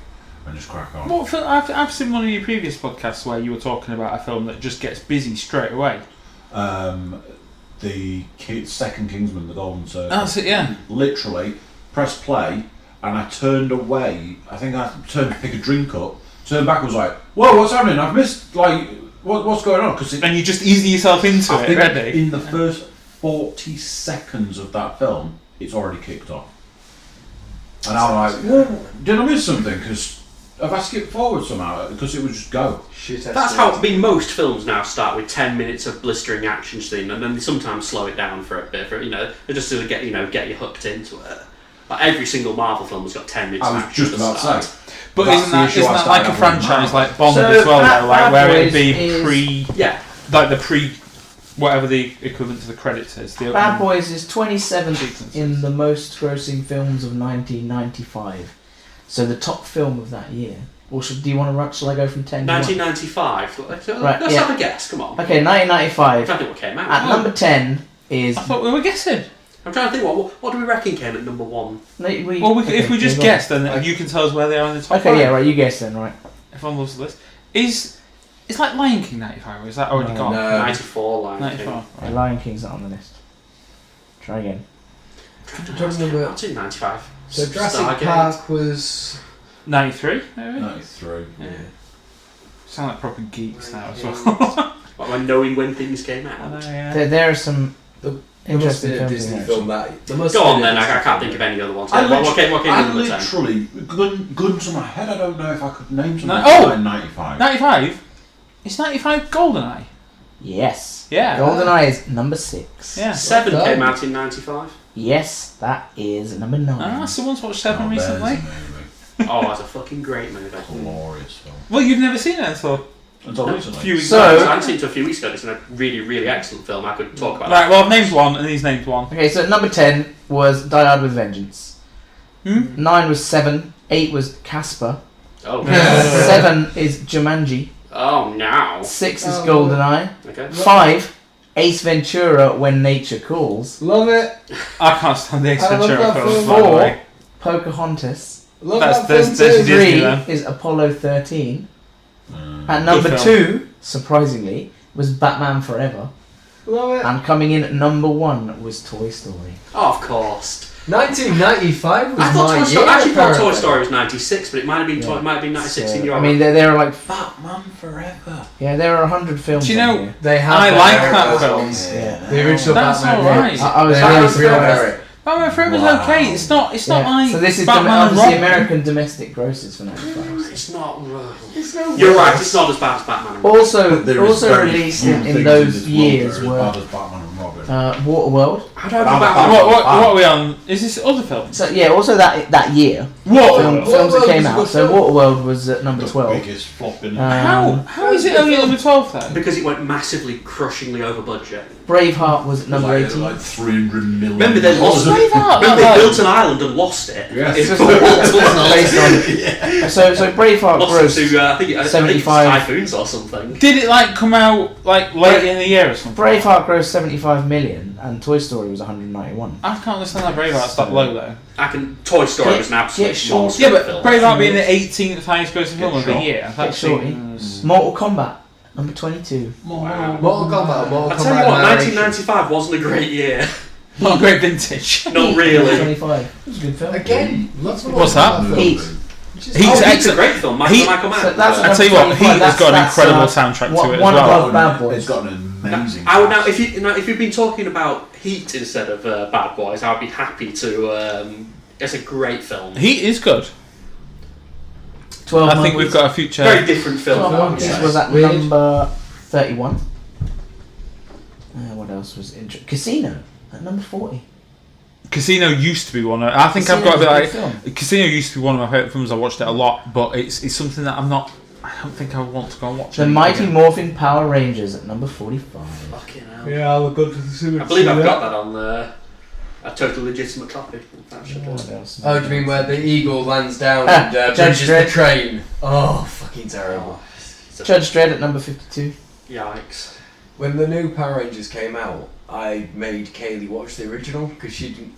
and just crack on. What film? I've seen one of your previous podcasts where you were talking about a film that just gets busy straight away. The second Kingsman, The Golden Circle. That's it, yeah. Literally, press play, and I turned away. I think I turned to pick a drink up. Turned back and was like, "Whoa, what's happening? I've missed like what's going on?" Because And you just ease yourself into I it, think ready? in the first 40 seconds of that film, it's already kicked off. And I'm like, "Whoa, did I miss something? Because have I skipped forward somehow? Because it would just go." Shit, That's how most films now start with 10 minutes of blistering action scene, and then they sometimes slow it down for a bit, just to get you hooked into it. Like every single Marvel film has got 10 minutes. I of was action just at the about to start. say. But That's isn't the that issue isn't I that started like a having with franchise Marvel. like Bond So as well, Bad though, like where it'd be Boys pre, Yeah, like the pre, whatever the equivalent to the credits is. The Bad opening Boys is 27th sequences. in the most grossing films of 1995. So the top film of that year. Or do you want to run? Shall I go from 10 to 1? 1995. Right, Let's yeah. have a guess. Come on. Okay, I'm 1995. trying to think what came out. At number 10 is. I thought we were guessing. I'm trying to think what do we reckon came at number 1? Well, if we just go on. guess, then you can tell us where they are in the top Okay, five. yeah, right, you guess then, right. Everyone loves the list. It's like Lion King 95, or is that already No. gone? No. 94 Lion 94. King. Right, Lion King's not on the list. Try again. What's came out in 95? So Jurassic Stargate. Park was 93, maybe? 93. Yeah. Sound like proper geeks now as well. What, when knowing when things came I out. know, yeah. There are some There must interesting have been a films in Disney there, film that. There must Go have on been a then, I Disney can't film think of any other ones. I What came at I number 10? literally, gun to my head, I don't know if I could name something Oh! like 95. 95? It's 95 GoldenEye. Yes. Yeah. GoldenEye is number 6. Yeah. 7 Well came done. out in 95. Yes, that is number 9. Someone's watched 7 Oh, there's recently. a movie. Oh, that's a fucking great movie. Glorious film. Well, you've never seen it until Until a recently. few weeks So- ago. I seen it a few weeks ago. It's a really, really excellent film. I could talk about Right, well, I've named one, and he's named one. Okay, so number 10 was Die Hard with Vengeance. Hmm? 9 was Seven. 8 was Casper. that. Oh, 7 is Jumanji. oh, now. 6 is Oh. GoldenEye. Okay. 5, Ace Ventura: When Nature Calls. Love it. I can't stand the Ace I love Ventura that films, film. by the 4, way. Pocahontas. Love That's- that film that's too. Disney 3 then. is Apollo 13. Mm. And number Good 2, surprisingly, was Batman Forever. Love it. And coming in at number 1 was Toy Story. Oh, of course. 1995 was I thought my Toy Story. year. I actually thought Toy apparently. Story was 96, but it might have been. Yeah. It might have been 96 in So, your. I mean, there are like, Batman Forever. yeah, there are 100 films. Do you on know- here. They have I their like own that ones. film. Yeah. The original That's Batman. alright. I was They really really surprised. very- Batman Forever's Wow. okay. It's not Yeah. like So this is Batman and obviously Robin. American domestic grosses for 95. It's not. It's no You're right. worse. It's not as bad as Batman. and Robin. Also, There is also very released few in things those this world years that are were as bad as Batman and Robin. Waterworld. I don't know Batman- about. What are we on? Is this other film? So yeah, also that year What? films Waterworld that came was a out. good So film. Waterworld was at number The 12. biggest flop in How is it only at number 12 then? Because it went massively, crushingly over budget. Braveheart was at number 18. Like 300 million. Remember they lost it. Braveheart, Remember they like- built an island and lost it. Yes. It's It's based on. So Braveheart lost it grossed to I think it's 75. typhoons or something. Did it like come out like late in the year or something? Braveheart grossed 75 million, and Toy Story was 191. I can't understand that Braveheart's that low though. Toy Story Get- was an absolute get short. monster Yeah, but film. Braveheart being the 18th highest grossing film of the shot. year. That shorty. seems... Mortal Kombat number 22. Wow. Mortal Kombat. Mortal I Kombat. tell you what, Annihilation. 1995 wasn't a great year. Not a great vintage. Not really. 25. It was a good film. Again, lots of What's Mortal that? Kombat Heat. films. He's It's a excellent. great film. He- Michael Mann. So that's I tell you what, Heat has That's- got an that's, incredible uh, soundtrack one- to it as one well. above Bad Boys. It's got an amazing. I would now, cast. if you've been talking about Heat instead of Bad Boys, I would be happy to. It's a great film. Heat is good. 12 I think we've Monkeys. got a future. Very different film. 12 I would Monkeys say. was at Weird. number 31. What else was interesting? Casino at number 40. Casino used to be one. I think I've Casino got a bit was like. good film. Casino used to be one of my favourite films. I watched it a lot, but it's something that I'm not. I don't think I want to go and watch. The it Mighty again. Morphin Power Rangers at number 45. Fucking hell. Yeah, I'll go to the cinema. I believe I've got that on a totally legitimate copy. That should do What it. else? Oh, do you mean where the eagle lands down Ah, and Judge bridges the Dredd. train? Oh, fucking terrible. It's a- Judge Dredd at number 52. Yikes. When the new Power Rangers came out, I made Kaylee watch the original because she didn't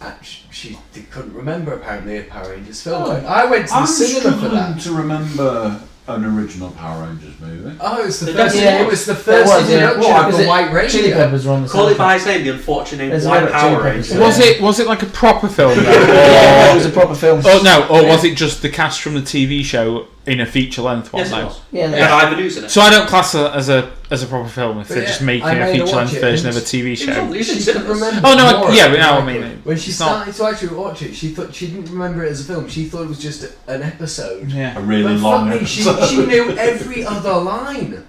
couldn't remember apparently a Power Rangers film. Oh. I went to the I'm cinema for struggling that. to remember an original Power Rangers movie. Oh, it was the It first. does, yeah. It was the There first was, yeah. introduction What, of was the it White Ranger. Chili Peppers were on the Call it soundtrack. by his name, the unfortunate name There's White Red Hot Power Chili Peppers. Rangers. Was it like a proper film? Though, Yeah, or- it was a proper film. Oh no! Or was it just the cast from the TV show in a feature length one? Yes, it though? was. Yeah, It had Ivan Ooze in it. So I don't class it as a proper film if But they're yeah, just making I a made her feature length watch it, version and of a TV It was show. on- it was in She couldn't cinemas. remember. Oh, no, I- more yeah, of it, we know what I exactly. mean. When she It's not- started to actually watch it, she thought she didn't remember it as a film. She thought it was just an episode. Yeah. A really But long fuck me, she episode. knew every other line.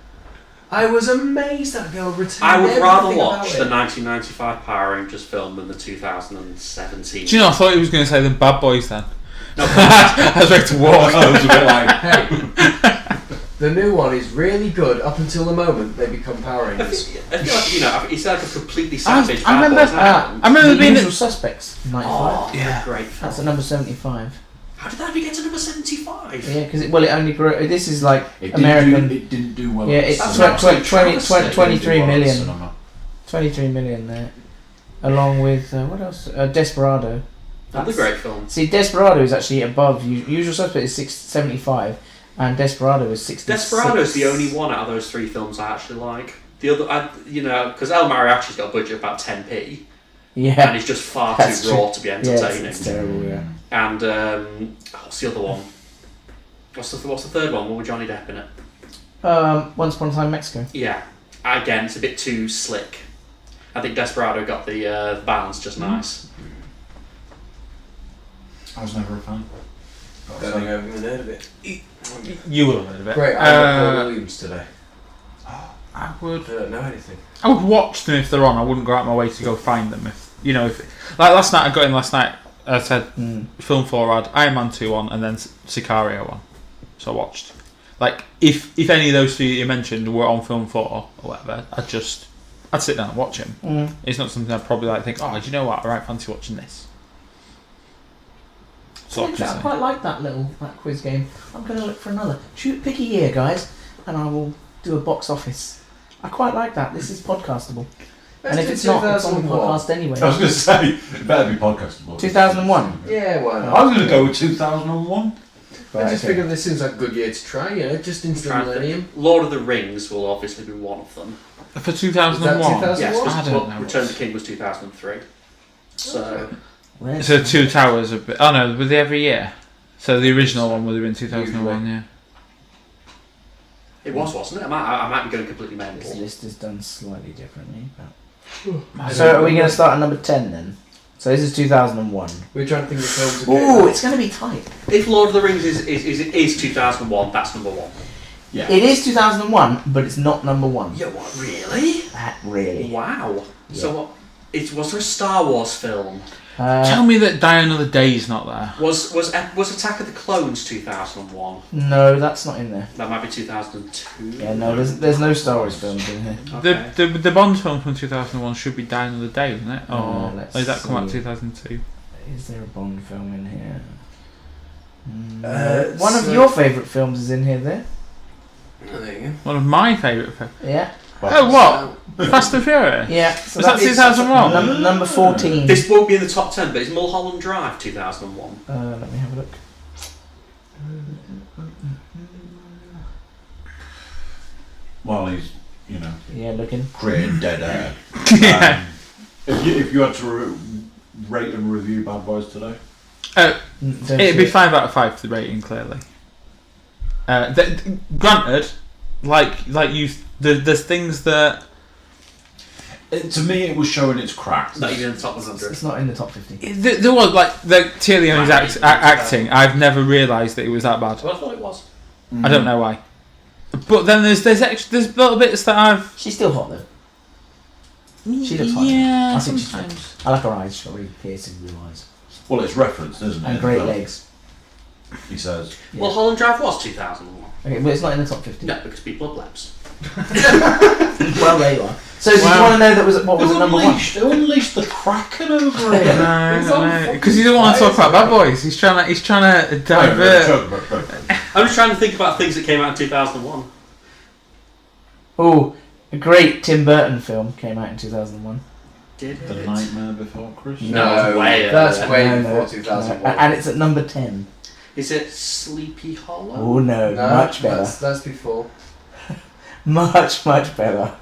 I was amazed that girl retained I would rather everything watch about the it. 1995 Power Rangers film than the 2017. Do you know? I thought he was going to say the Bad Boys then. No, I was ready to walk. I was a bit like, Hey, the new one is really good up until the moment they become Power I Rangers. feel like, you know, it's like a completely I savage remember- Bad Boys now. I remember The being Usual Suspects, 95. Oh, Yeah. great film. That's at number 75. How did that get to number 75? Yeah, because it only grew. This is like it American. didn't do well. Yeah, at it's the That's cinema. an absolute travesty. It didn't do 23 well at the million. cinema. 23 million there. Along with, what else? Desperado. Another great film. See, Desperado is actually above. Usual Suspect is 675, and Desperado is 66. Desperado's the only one out of those three films I actually like. The other, because El Mariachi's got a budget of about 10p, and Yeah. it's just far That's too true. raw to be Yeah, entertaining. it's terrible, yeah. And what's the other one? What's the third one? One with Johnny Depp in it? Once Upon a Time in Mexico. Yeah. Again, it's a bit too slick. I think Desperado got the balance just nice. I was never a fan. Don't think I've even heard of it. You will have heard of it. Great, I met Paul Williams today. I I would. don't know anything. I would watch them if they're on. I wouldn't go out my way to go find them. If like last night, I got in last night I said Film 4 had Iron Man 2 on, and then Sicario on. So I watched. Like, if any of those 3 that you mentioned were on Film 4 or whatever, I'd sit down and watch them. It's not something I'd probably think, oh, do you know what? I might fancy watching this. So I quite like that quiz game. I'm going to look for another. Pick a year, guys, and I will do a box office. I quite like that. This is podcastable. And if it's not, it's on the podcast anyway. I was going to say, it better be podcastable. 2001? Yeah, why not? I was going to go with 2001. I just figured this seems like a good year to try, just into the millennium. Lord of the Rings will obviously be one of them. For 2001? Is that 2001? Yes, I don't know. Return of the King was 2003. So... So Two Towers oh no, were they every year? So the original one would have been 2001, yeah. It was, wasn't it? I might be going completely mental. This list is done slightly differently. So are we going to start at number 10 then? So this is 2001. We're trying to think of films. Ooh, it's going to be tight. If Lord of the Rings is 2001, that's number 1. Yeah. It is 2001, but it's not number 1. Yeah, what, really? Really? Wow. Yeah. So what? Was there a Star Wars film? Tell me that Die Another Day's not there. Was Attack of the Clones 2001? No, that's not in there. That might be 2002. Yeah, no, there's no Star Wars films in here. Okay. The Bond film from 2001 should be Die Another Day, isn't it? Or let's did that come out see. 2002? Is there a Bond film in here? One of your favourite films is in here there. Oh, there you One of my favourite films. Yeah. Oh, what? Fast and Furious? Yeah. So Was that 2001? Number 14. This won't be in the top 10, but it's Mulholland Drive 2001. Let me have a look. While he's, Yeah, looking. creating dead air. Yeah. If you had to rate and review Bad Boys today? It'd be 5 out of 5 for the rating, clearly. Granted, there's things that... To me, it was showing its cracks. Not even in the top 100. It's not in the top 50. There was, Thierry Leone's acting, I've never realised that it was that bad. Well, I thought it was. I don't know why. But then there's little bits that I've... She's still hot though. She looks hot. Yeah, I think she's hot. sometimes. I like her eyes. She's got really piercing blue eyes. Well, it's referenced, isn't it? And great legs. He says. Yeah. Mulholland Drive was 2001. Okay, but it's not in the top 50. No, because people are plebs. Well, there you are. So, did you want to know what was the number 1? Who unleashed the Kraken over here? No, because he doesn't want to talk about Bad Boys. He's trying to divert. I'm just trying to think about things that came out in 2001. Oh, a great Tim Burton film came out in 2001. Did The it? Nightmare Before Christmas. No, way That's earlier. way No, before 2001. And it's at number 10. Is it Sleepy Hollow? Oh no, much better. That's before. Much better.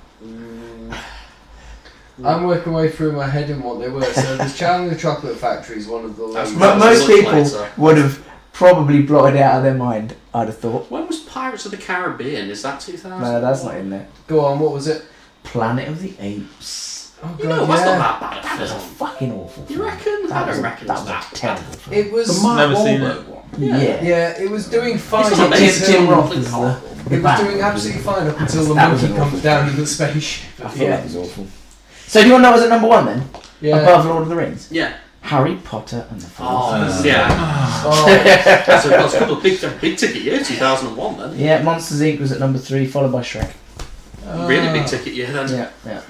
I'm working my way through my head in what they were. So there's Charlie and the Chocolate Factory is one of the That's last. right. Most much people later. would have probably blotted it out of their mind, I'd have thought. When was Pirates of the Caribbean? Is that 2000? No, that's not in there. Go on, what was it? Planet of the Apes. Oh You know, that's not that bad a That was a film. fucking awful film. You reckon? I don't reckon that it's was that a terrible film. It was. The Mark Never seen Wahlberg it. one. Yeah. Yeah, it was doing fine. It's not up amazing. Tim until- Roth is the It was bad doing one. absolutely fine up until the That was monkey an awful comes down in the spaceship. I thought that was awful. So do you want to know what was at number 1 then? Yeah. Above Lord of the Rings? Yeah. Harry Potter and the Philosopher's Yeah. Oh, That's a couple of big ticket year, 2001 then. Yeah, Monsters Inc. was at number 3, followed by Shrek. Really big ticket year then. Yeah.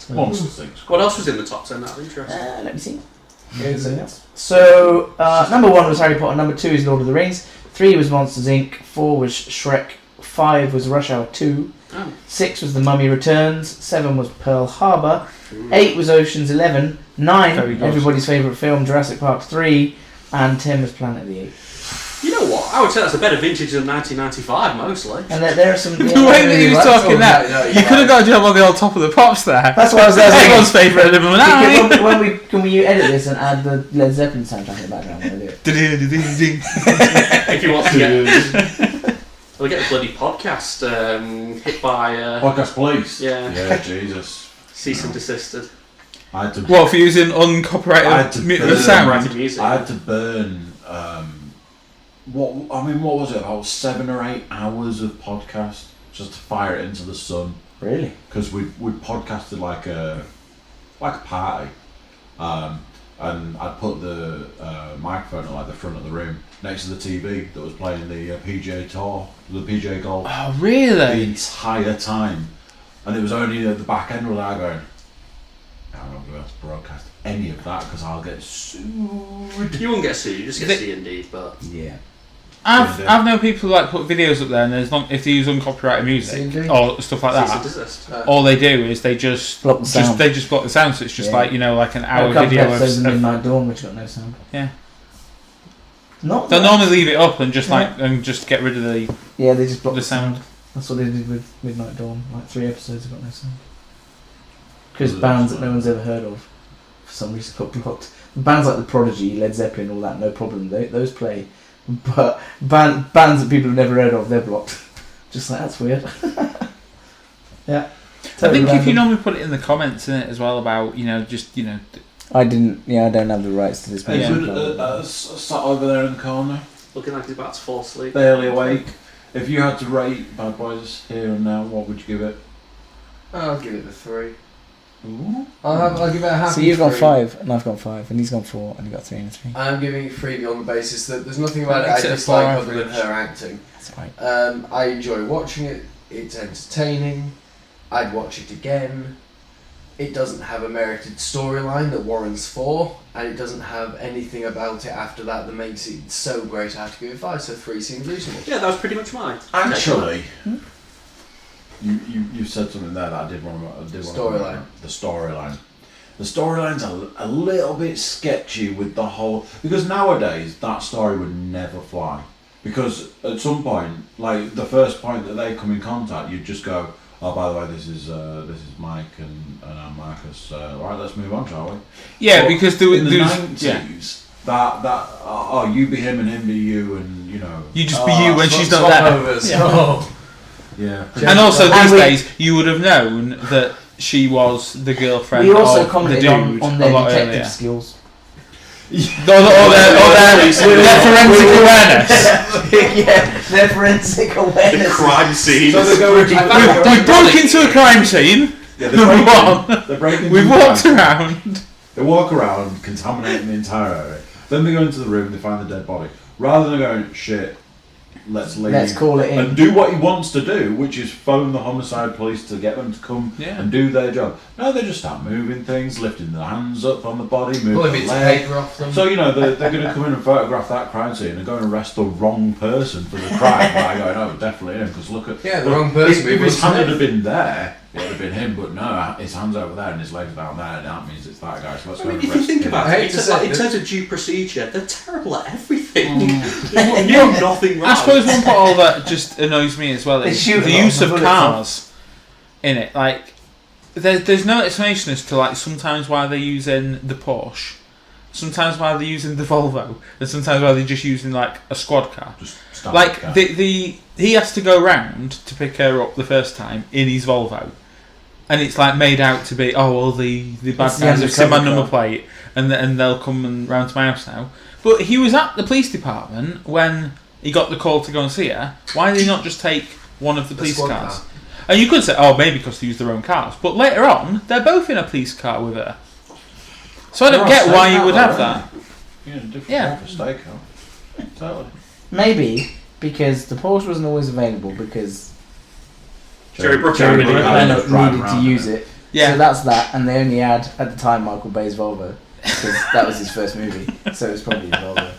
Monster things. What else was in the top 10 out of interest? Let me see. is it? So, number 1 was Harry Potter, number 2 is Lord of the Rings, 3 was Monsters Inc., 4 was Shrek, 5 was Rush Hour 2, Oh. 6 was The Mummy Returns, 7 was Pearl Harbor, 8 was Ocean's 11, 9, Very good. everybody's favourite film, Jurassic Park 3, and 10 was Planet of the Apes. You know what? I would say that's a better vintage than 1995 mostly. And there are some... The way that he was talking that, you could have got a job on the old top of the pops there. That's what I was saying. Everyone's favourite Illuminati. Can we edit this and add the Led Zeppelin soundtrack in the background when I do it? If you want to get... We'll get the bloody podcast hit by... Podcast Police. Yeah. Jesus. cease and desisted. I had to. What, for using uncopyrighted sound? Copyrighted music. I had to burn. What was it? About 7 or 8 hours of podcast just to fire it into the sun. Really? Because we podcasted like a party, and and I'd put the microphone at like the front of the room next to the TV that was playing the PGA Tour, the PGA Golf. Oh, The really? entire time, and it was only at the back end where I going, I'm not going to be able to broadcast any of that because I'll get sued. You won't get sued, you just get C&D, but... Yeah. I've known people like put videos up there, and if they use uncopyrighted music C&D? or stuff like cease and that, desist. all they do is they just Block the sound. they just block the sound. So it's just Yeah. like like an hour A couple video of episodes of of Midnight Dawn which got no sound. Yeah. Not They'll that- normally leave it up and just Yeah. and just get rid of the Yeah, they just blocked the sound. That's what they did with Midnight Dawn. Like 3 episodes have got no sound. Because Was it bands that just no one's ever heard of, for some reason, got blocked. Bands like The Prodigy, Led Zeppelin, all that, no problem. Those play. But bands that people have never heard of, they're blocked. Just like, that's weird. Yeah. I think if you random. normally put it in the comments in it as well about just I didn't. Yeah, I don't have the rights to this. Hey, music. sat over there in the corner, Looking like he's about to fall asleep. barely awake. If you had to rate Bad Boys here and now, what would you give it? I'll give it a 3. Ooh. I'll give it a happy So you've gone 3. 5, and I've gone 5, and he's gone 4, and you got 3 and a 3. I'm giving it 3 on the basis that there's nothing about it Makes I it a dislike 4 other than average. her acting. That's right. I enjoy watching it. It's entertaining. I'd watch it again. It doesn't have a merited storyline that warrants 4, and it doesn't have anything about it after that that makes it so great I have to give it 5, so 3 seems reasonable. Yeah, that was pretty much mine. Actually, you said something there that I did want to. Storyline. The storyline. The storyline's a little bit sketchy with the whole, because nowadays that story would never fly. Because at some point, like the first point that they come in contact, you'd just go, oh, by the way, this is Mike and I'm Marcus. Right, let's move on, shall we? Yeah, But because in the there's 90s, that you be him and him be you, and you just be you when she's not there. Swapovers. Yeah. Oh. yeah. And also And these we- days, you would have known that she was the girlfriend We also of the commented dude on a their lot detective earlier. skills. Or their forensic awareness. Yeah, their forensic awareness. Crime scene. So they go into We broke into a crime scene. yeah, Number one. They're breaking. We into walked the crime. around. They walk around, contaminating the entire area. Then they go into the room, they find the dead body. Rather than going, shit, let's leave. Let's call it in. And do what he wants to do, which is phone the homicide police to get them to come Yeah. and do their job. No, they just start moving things, lifting their hands up on the body, moving Pull a the bit of leg. paper off them. So, they're going to come in and photograph that crime scene and go and arrest the wrong person for the crime. By going, oh, definitely him, because look at... Yeah, the wrong person. If his hand Smith. had been there, it would have been him, but no, his hand's over there and his leg's down there, and that means it's that guy. So let's I go mean, and if you arrest think him. about I it, hate to it's say like, in that- terms of due procedure, they're terrible at everything. They do nothing right. I suppose one part that just annoys me as well They is shoot the a lot use of of bullets cars in it. Like, there's no explanation as to like sometimes why they're using the Porsche, sometimes why they're using the Volvo, and sometimes why they're just using like a squad car. Just start Like the car. he has to go round to pick her up the first time in his Volvo, and it's like made out to be the bad It's the guys have seen my undercover number plate and they'll come and round to my house now. But he was at the police department when he got the call to go and see her. Why did he not just take one of the police squad cars? car. And you could say, maybe because they use their own cars. But later on, they're both in a police car with her. So I don't They're get on why stakeout you would though, have aren't that. they? Different Yeah. for stakeout. Totally. Maybe because the Porsche wasn't always available because Jerry Bruckheimer Jerry did it. Bruckheimer Just driving needed to around use in it. Yeah. So that's that, and they only had at the time Michael Bay's Volvo because that was his first movie, so it was probably his Volvo.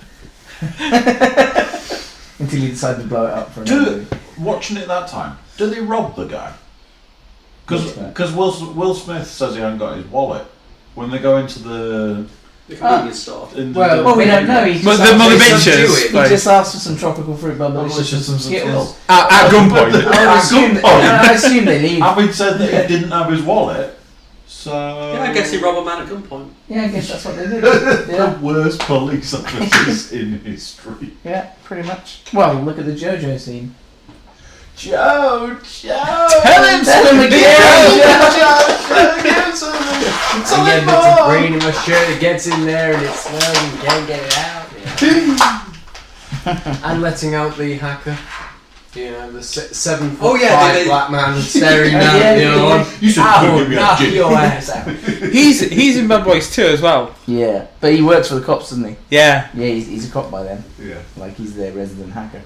Until he decided to blow it up for another movie. Watching it that time, did they rob the guy? What's that? Because Will Smith says he hasn't got his wallet. When they go into the... The convenience store. Well, we don't know. He just, But the asked, mother They bitches. subdue it. he just asked for some tropical fruit bubbles and some Skittles. At gunpoint. I assume they leave. Having said that he didn't have his wallet, so... Yeah, I guess he robbed a man at gunpoint. Yeah, I guess that's what they did. The Yeah, worst police officers in history. yeah, pretty much. Well, look at the JoJo scene. Joe! Tell him something And get bits of brain in my shirt, it gets in there and it smells and you can't get it out. Yeah. And letting out the hacker. You know, the 7 foot Oh, yeah, 5 black man staring down Yeah, at the other yeah. one. You should Ow, give me a knock gin. your ass out. He's in Bad Boys 2 as well. Yeah, but he works for the cops, doesn't he? Yeah. Yeah, he's a cop by then. Yeah. Like he's their resident hacker.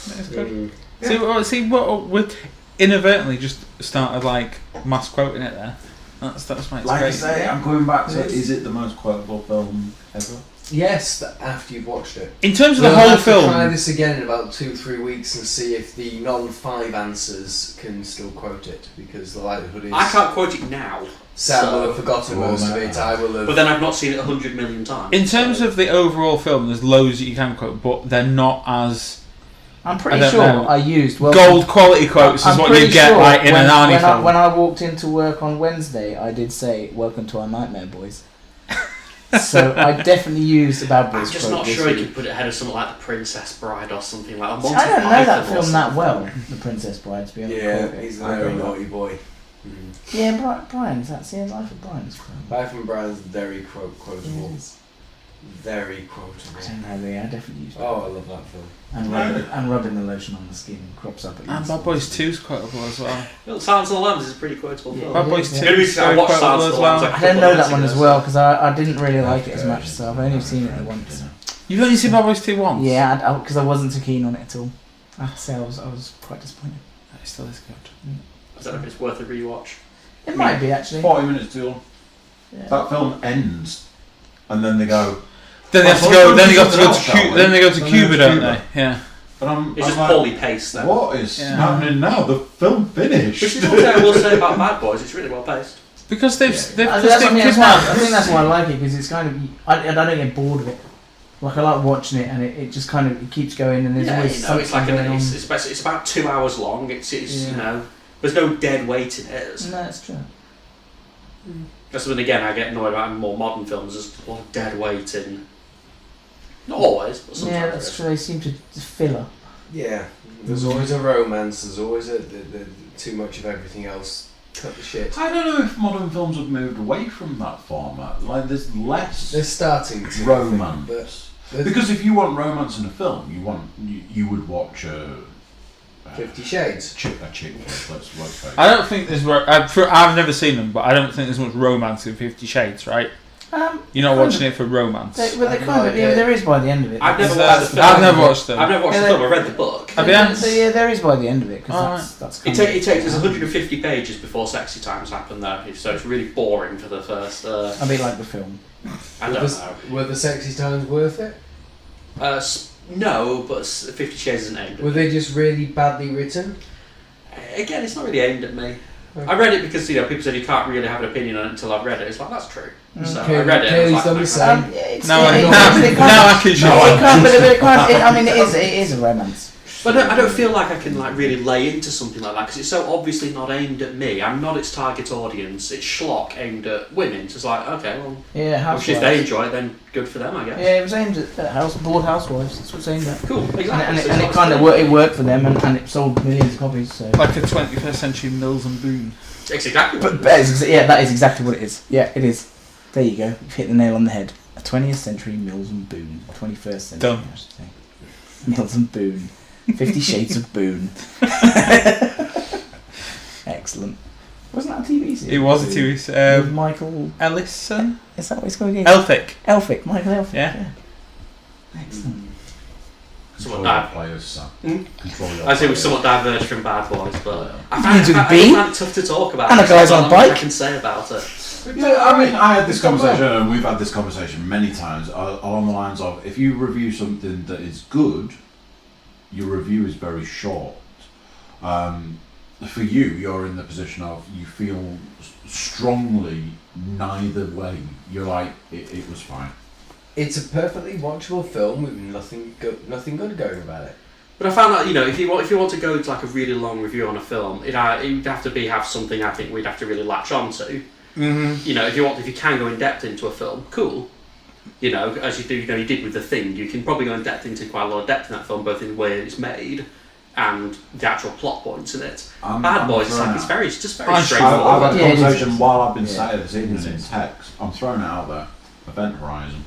That's good. See what we inadvertently just started like mass quoting it there. That's why it's Like I great. say, I'm going back to is it the most quotable film ever? Yes, after you've watched it. In terms of We'll the whole have to film, try this again in about 2-3 weeks and see if the non-5 answers can still quote it, because the likelihood is I can't quote it now, Sam will so- have forgotten most of it. I will have. but then I've not seen it 100 million times. in terms of the overall film, there's loads that you can quote, but they're not as I'm I pretty don't sure know. I used gold quality quotes I'm is what pretty you get sure like in an Arnie when film. when I walked into work on Wednesday, I did say, "Welcome to our nightmare, boys." So I definitely used a Bad Boys I'm just quote not this sure you week. could put it ahead of something like The Princess Bride or something like that. I don't know that film that well, The Princess Bride, to be honest. Yeah, he's a I very know that. naughty boy. Yeah, Brian's that's the Life of Brian's quote. Life and Brian's very quotable. Very quotable. I don't know, yeah, I definitely used it. Oh, I love that film. And rubbing the lotion on the skin crops up at And Bad Boys 2 is quotable as well. Well, Silence of the Lambs is a pretty quotable Yeah. film. Bad Boys yeah. 2 Maybe is I very watched quotable Silence as of the Lambs, well. I don't know that one as well because I didn't really like it as much, so I've only seen it once. You've only seen Bad Boys 2 once? Yeah, because I wasn't too keen on it at all. I have to say I was quite disappointed. It still is good. I don't know if it's worth a rewatch. It might be actually. 40 minutes too long. Yeah. That film ends, and then they go. Then they have to go. Then they got to go to Cuba. Then they go to Then Cuba, they go to don't Cuba. they? Yeah. And I'm It's just like, poorly paced then. what is Yeah. happening now? The film finished. Which is one thing I will say about Bad Boys, it's really well paced. Because they've I think that's why I like it because it's kind of I don't get bored of it. Like I like watching it and it just kind of it keeps going and there's always something it's like going on. it's about 2 hours long. It's Yeah. you know, there's no dead weight in it. No, that's true. That's when again I get annoyed about more modern films. There's a lot of dead weight in. Not always, but sometimes. Yeah, there that's is. true. They seem to fill up. Yeah, there's always a romance. There's always the too much of everything else. Cut the shit. I don't know if modern films have moved away from that format. Like, there's less They're starting to romance. but Because if you want romance in a film, you would watch a 50 Shades. chick flick. Let's face it. I don't think there's. I've never seen them, but I don't think there's much romance in 50 Shades, right? You're not watching it for romance. They I've no kind of idea. there is by the end of it. I've never Because watched the film. I've never watched them. I've never watched Yeah, the film. I read the book. Have you? So yeah, there is by the end of it because Oh, that's It, kind of it takes us 150 pages before sexy times happen though, so it's really boring for the first. a bit like the film. I don't know. Were the sexy times worth it? No, but 50 Shades isn't aimed at Were me. they just really badly written? Again, it's not really aimed at me. I read it because people said you can't really have an opinion on it until I've read it. It's like that's true. So I read it. Kaylee's And I done the was same. like, Now I it can can't, show. I mean, it is a romance. but I don't feel like I can like really lay into something like that because it's so obviously not aimed at me. I'm not its target audience. It's schlock aimed at women. So it's like okay, well, Yeah, if they housewives. enjoy it, then good for them, I guess. Yeah, it was aimed at bored housewives. That's what it's aimed at. Cool, exactly. And So it it's kind of not- it worked for them, and it sold millions of copies. So. Like a 21st century Mills and Boone. It's exactly. What But that is exactly what it is. Yeah, it is. There you go. You've hit the nail on the head. A 20th century Mills and Boone. 21st century. Done. I should say. Mills and Boone. 50 Shades of Boone. Excellent. Wasn't that a TV series? It was a TV With series. Michael. Ellison? Is that what it's called again? Elphick. Elphick. Michael Elphick. Yeah. Excellent. Somewhat Control bad. your players, Sam. Control your I say we players. somewhat diverged from Bad Boys, but I You find do it B? tough to talk about. And a it. guy's There's on a not much bike. I can say about it. Yeah, I mean, I had this conversation, and we've had this conversation many times along the lines of if you review something that is good, your review is very short. For you, you're in the position of you feel strongly neither way. You're like, it was fine. It's a perfectly watchable film with nothing good going about it. But I found that if you want to go to like a really long review on a film, it'd have to have something I think we'd have to really latch onto. Mm-hmm. If you can go in depth into a film, cool. As you do, you did with The Thing, you can probably go in depth into quite a lot of depth in that film, both in the way it's made and the actual plot points in it. Bad Boys, it's just very I've straightforward. had a Yeah, it is. conversation while I've been Yeah. sat here this evening It in is. text. I'm throwing it out there. Event Horizon.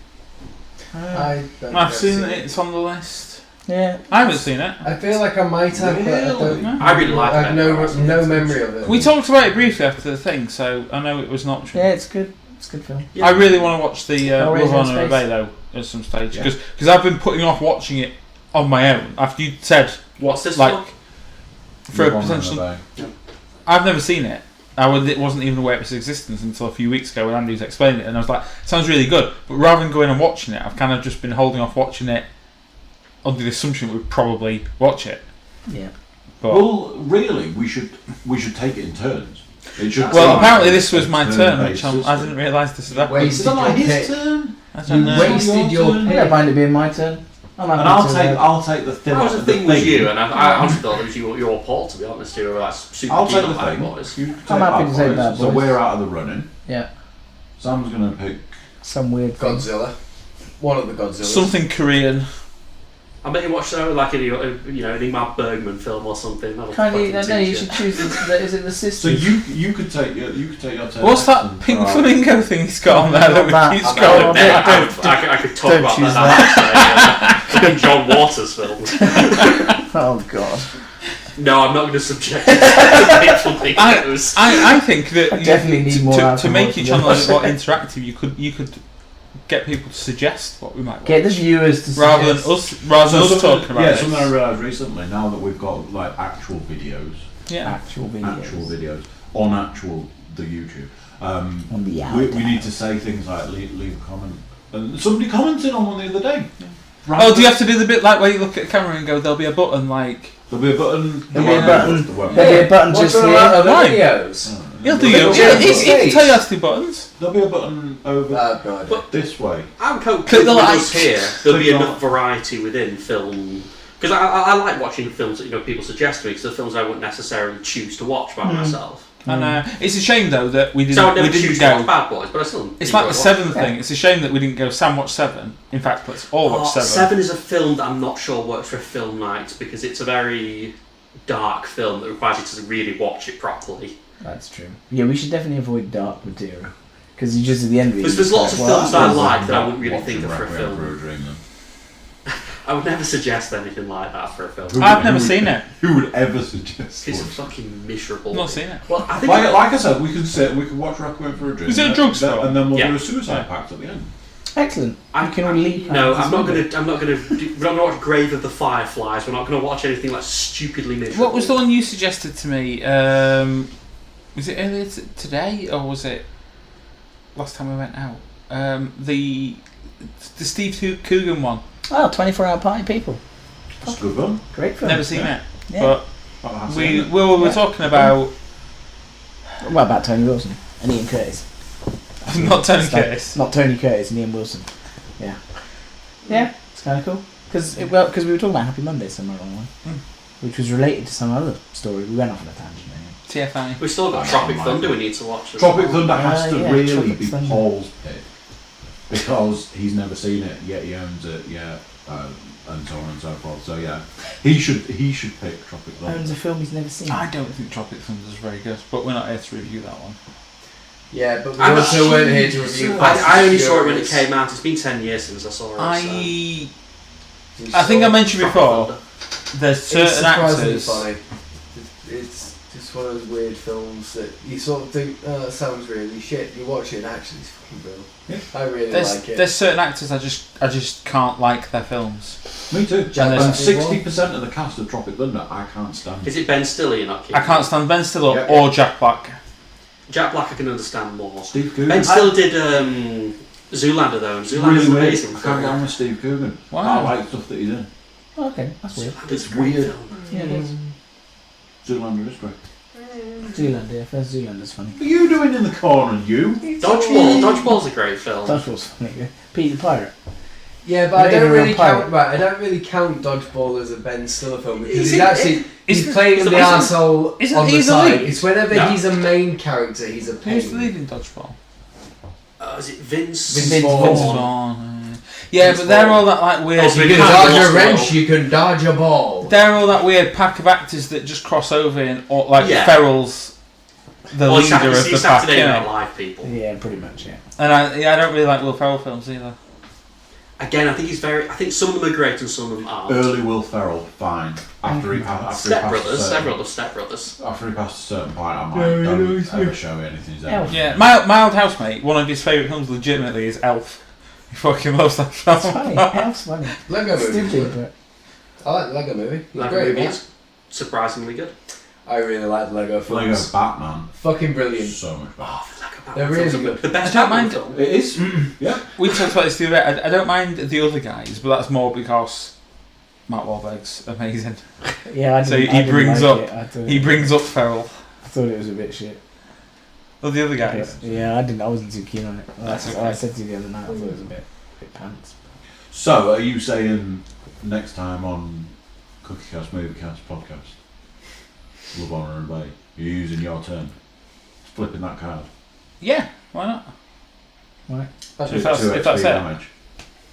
I don't think I've seen it. it. It's on the list. Yeah. I haven't seen it. I feel like I might have, but I don't. I really like I have it. no memory of it. We talked about it briefly after the thing, so I know it was an option. Yeah, it's good. It's a good film. Yeah. I really want to watch the Raise Love, in Honour and Space. Obey though at some stage Yeah. because I've been putting off watching it on my own after you said What's this like for? for a Live on potential. and Obey. I've never seen it. It wasn't even aware of its existence until a few weeks ago when Andy's explained it, and I was like, "Sounds really good." But rather than going and watching it, I've kind of just been holding off watching it under the assumption we'd probably watch it. Yeah. But, Well, really, we should take it in turns. It should well, be apparently like this was my turn, turn-based which I system. didn't realise this had happened. Wasted Is that like your his pick. turn? I don't know. wasted your I don't mind it being my turn. I'm happy And I'll to, take the thing. That was the thing with you, and I honestly thought it was your Paul, to be honest. You were like super I'll keen take on the Bad thing. Boys. You take I'm happy Bad to take Boys. Bad So Boys. we're out of the running. Yeah. Sam's gonna pick. Some weird thing. Godzilla. One of the Godzillas. Something Korean. I bet you watch like an Ingmar Bergman film or something. That'll Can't you? fucking No, you teach should choose. Is it the So sisters? you could take your turn. What's that and pink try- flamingo thing he's got on there Not that we that. keep I'm scrolling not- down? I could talk don't about choose that. Fucking John Waters films. Oh God. No, I'm not going to subject it to pink flamingos. I think that I definitely need more to alcohol make to each do channel a that. bit more interactive. You could get people to suggest what we might watch. Get the viewers to rather than suggest. us something- talking about yeah, it. something I realised recently. Now that we've got like actual videos, Yeah. actual videos. actual videos on the YouTube. On the We need to say things like leave a comment. And somebody commented on one the other day. Oh, do you have to do the bit like where you look at the camera and go, there'll be a button like... There'll be a button. There'll be a button. There won't be. There'll be a button What's just on here. other Why? videos? He'll do Little you. channel He can stage. tell you how to do buttons. There'll be a button over Oh God. But- this way. I'm Click coping the with like. us here. There'll be Click enough variety within film. Because I like watching films that people suggest to me, because they're films I wouldn't necessarily choose to watch by myself. And it's a shame though that we So I would didn't never choose to go. watch Bad Boys, but I still. It's enjoy like the watching. Seven thing. It's a shame that we didn't go. Sam watch Seven. In fact, let's all watch Seven. Seven is a film that I'm not sure works for a film night because it's a very dark film that requires you to really watch it properly. That's true. Yeah, we should definitely avoid dark material because you just at the end of it. There's lots of films that I like that I wouldn't really think of for a Requiem film. for a Dream, then. I would never suggest anything like that for a film. I've never seen it. Who would ever suggest It's one? fucking miserable. I've not seen it. Well, I think Like I said, we could watch Requiem for a Dream. Is it a and drugs then- film? And then we'll Yeah. do a suicide pact at the end. Excellent. You can all leave. No, hands I'm not as gonna. We're not gonna watch Grave of the Fireflies. We're not gonna watch anything like stupidly miserable. What was the one you suggested to me? Was it earlier today or was it last time we went out? The Steve Coogan one. well. Oh, 24-hour party people. It's a good one. Great film. Never seen it, Yeah. but I've we seen it. were Yeah. talking about What about Tony Wilson and Ian Curtis? not Tony It's like- Curtis. Not Tony Curtis and Ian Wilson. Yeah. Yeah, it's kind of cool. Because we were talking about Happy Mondays, somewhere along the line, which was related to some other story. We went off on a tangent. Anyway. TFI. We've still got I Tropic don't Thunder mind. we need to watch. as Tropic well. Thunder has to yeah, really Tropic be Thunder. Paul's pick because he's never seen it yet. He owns it, and so on and so forth. So yeah, he should pick Tropic Thunder. Owns a film he's never seen. I don't think Tropic Thunder is very good, but we're not here to review that one. Yeah, but we I'm also not- weren't here to review. Fast I and only saw it when it Furious. came out. It's been 10 years since I saw it. I think I mentioned Tropic before. Thunder. There's It's certain surprisingly actors. funny. It's just one of those weird films that you sort of think, oh, that sounds really shit. You watch it and actually it's fucking brilliant. I really like it. There's certain actors I just can't like their films. Me too. Jack And Black as well. 60% of the cast of Tropic Thunder I can't stand. Is it Ben Stiller you're not I kidding? can't stand Ben Stiller Yep. or Jack Black. Jack Black I can understand more. Steve Coogan. Ben Stiller did Zoolander though, and It's Zoolander's really weird. amazing. I can't get on with Steve Coogan. Wow. I like stuff that he's in. Oh, okay, that's weird. Zoolander's It's a great weird. film. Yeah, it is. Zoolander is great. Zoolander, yeah, first Zoolander's funny. What are you doing in the corner, you? Dodgeball's a great film. Dodgeball's funny. Yeah. Pete the Pirate. Yeah, but I Maybe don't a really pirate. count. Right, I don't really count Dodgeball as a Ben Stiller film because Is he's it- actually he's isn't- playing isn't- the arsehole isn't on he the the side. lead? It's whenever No. he's a main character, he's a Who's the pain. lead in Dodgeball? Is it Vince? Vince Vaughn. Vince Vaughn. Vaughn. Yeah, Vince but they're Vaughn. all that like weird. Also, You he can can't dodge a lost wrench, well. you can dodge a ball. They're all that weird pack of actors that just cross over in, or like Yeah. Ferrell's the Well, leader of the pack. Saturday You Night know? Live people. Yeah, pretty much, yeah. And I don't really like Will Ferrell films either. Again, I think some of them are great and some of them aren't. Early Will Ferrell, fine. After he passed Step Brothers, everyone loves Step Brothers. After he passed a certain point, I might don't ever show me anything he's ever. Elf. Yeah, Mild Housemate, one of his favourite films legitimately is Elf. He fucking loves that film. It's funny. Elf's funny. Lego movie. Stupid, I like the Lego movie. It's Lego great, movie man. is surprisingly good. I really like the Lego films. Lego Batman, Fucking brilliant. so much better. Oh, the Lego Batman They're really films are good. The best I don't Batman mind- film. It is. Yeah. We talked about this the other day. I don't mind the other guys, but that's more because Mark Wahlberg's amazing. but yeah, I So didn't, he I didn't brings like up- It. I thought He brings up Ferrell. I thought it was a bit shit. Well, the other guys. Yeah, I didn't. I wasn't too keen on it. That's That's okay. what I said to you the other night. I thought it was a bit pants. So, are you saying next time on Cookiecast Moviecast podcast, Love, Honour and Bay, you're using your turn, flipping that card? Yeah, why not? Right. That's If good. that's- if that's it. damage.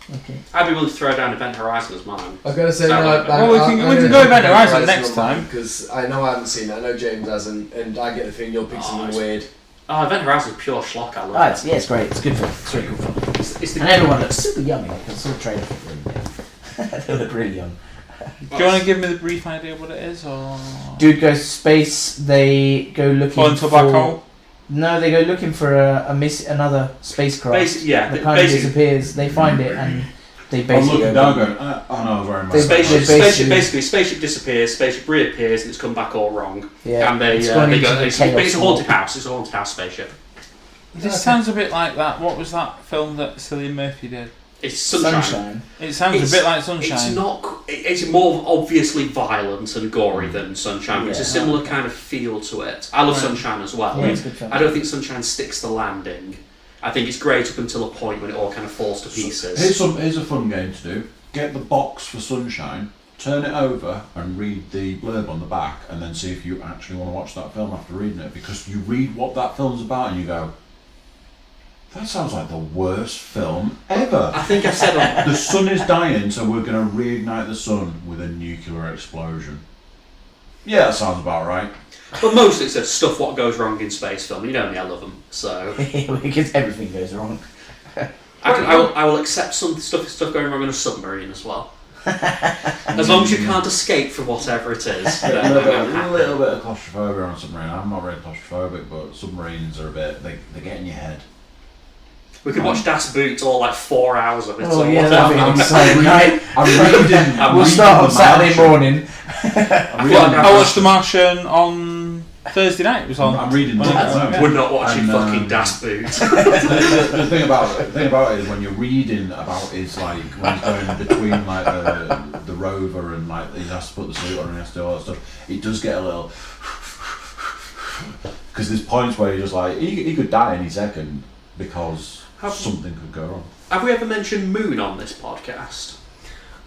Okay. I'd be willing to throw down Event Horizon as mine. I've got to say, Sound no, like- Well, we can go Event Horizon next time. because I know I haven't seen it. I know James hasn't, and I get the feeling you'll pick something it's- weird. Oh, Event Horizon is pure schlock. I love Oh, it. it's great. It's good film. It's really cool film. It's the And everyone looks super yummy. I saw the trailer for it. They look really young. Do you want to give me the brief idea of what it is, or Dude goes to space. They go looking fall into a for. black hole? No, they go looking for another spacecraft. Yeah, that kind of basically, disappears. They find it and they I'm basically. looking go, down going, oh no, I was wearing my They- spaceship spaceship disappears, spaceship reappears, and it's come back all wrong. Yeah, And they it's gone go. into It's chaos a haunted house. It's a haunted house spaceship. This sounds a bit like that. What was that film that Cillian Murphy did? It's Sunshine. It sounds It's- a bit like Sunshine. It's not. It's more obviously violent and gory than Sunshine, but it's a Yeah. similar kind of feel to it. I love Right. Sunshine as well. Yeah, it's a good film. I don't think Sunshine sticks the landing. I think it's great up until a point when it all kind of falls to pieces. Here's a fun game to do. Get the box for Sunshine, turn it over and read the blurb on the back, and then see if you actually want to watch that film after reading it, because you read what that film's about and you go, that sounds like the worst film ever. I think I've said on. The sun is dying, so we're going to reignite the sun with a nuclear explosion. Yeah, that sounds about right. But mostly it's just stuff what goes wrong in space film. You know me, I love them. So Because everything goes wrong. I will accept some stuff going wrong in a submarine as well. As long as you can't escape from whatever it is. A then I'm happy. little bit of claustrophobia on a submarine. I'm not really claustrophobic, but submarines are a bit, they get in your head. We could watch Das Boot all like 4 hours of it. Oh or yeah, whatever. that'd be insane. Right? I'm We'll reading start on The Saturday Martian. morning. I watched The Martian on Thursday night. It was on. I'm reading when it it- at the moment. We're not watching And, fucking Das Boot. The thing about it is when you're reading about is like when he's going between like the rover and like he has to put the suit on and he has to do all that stuff. It does get a little because there's points where you're just like he could die any second because something could go wrong. Have we ever mentioned Moon on this podcast?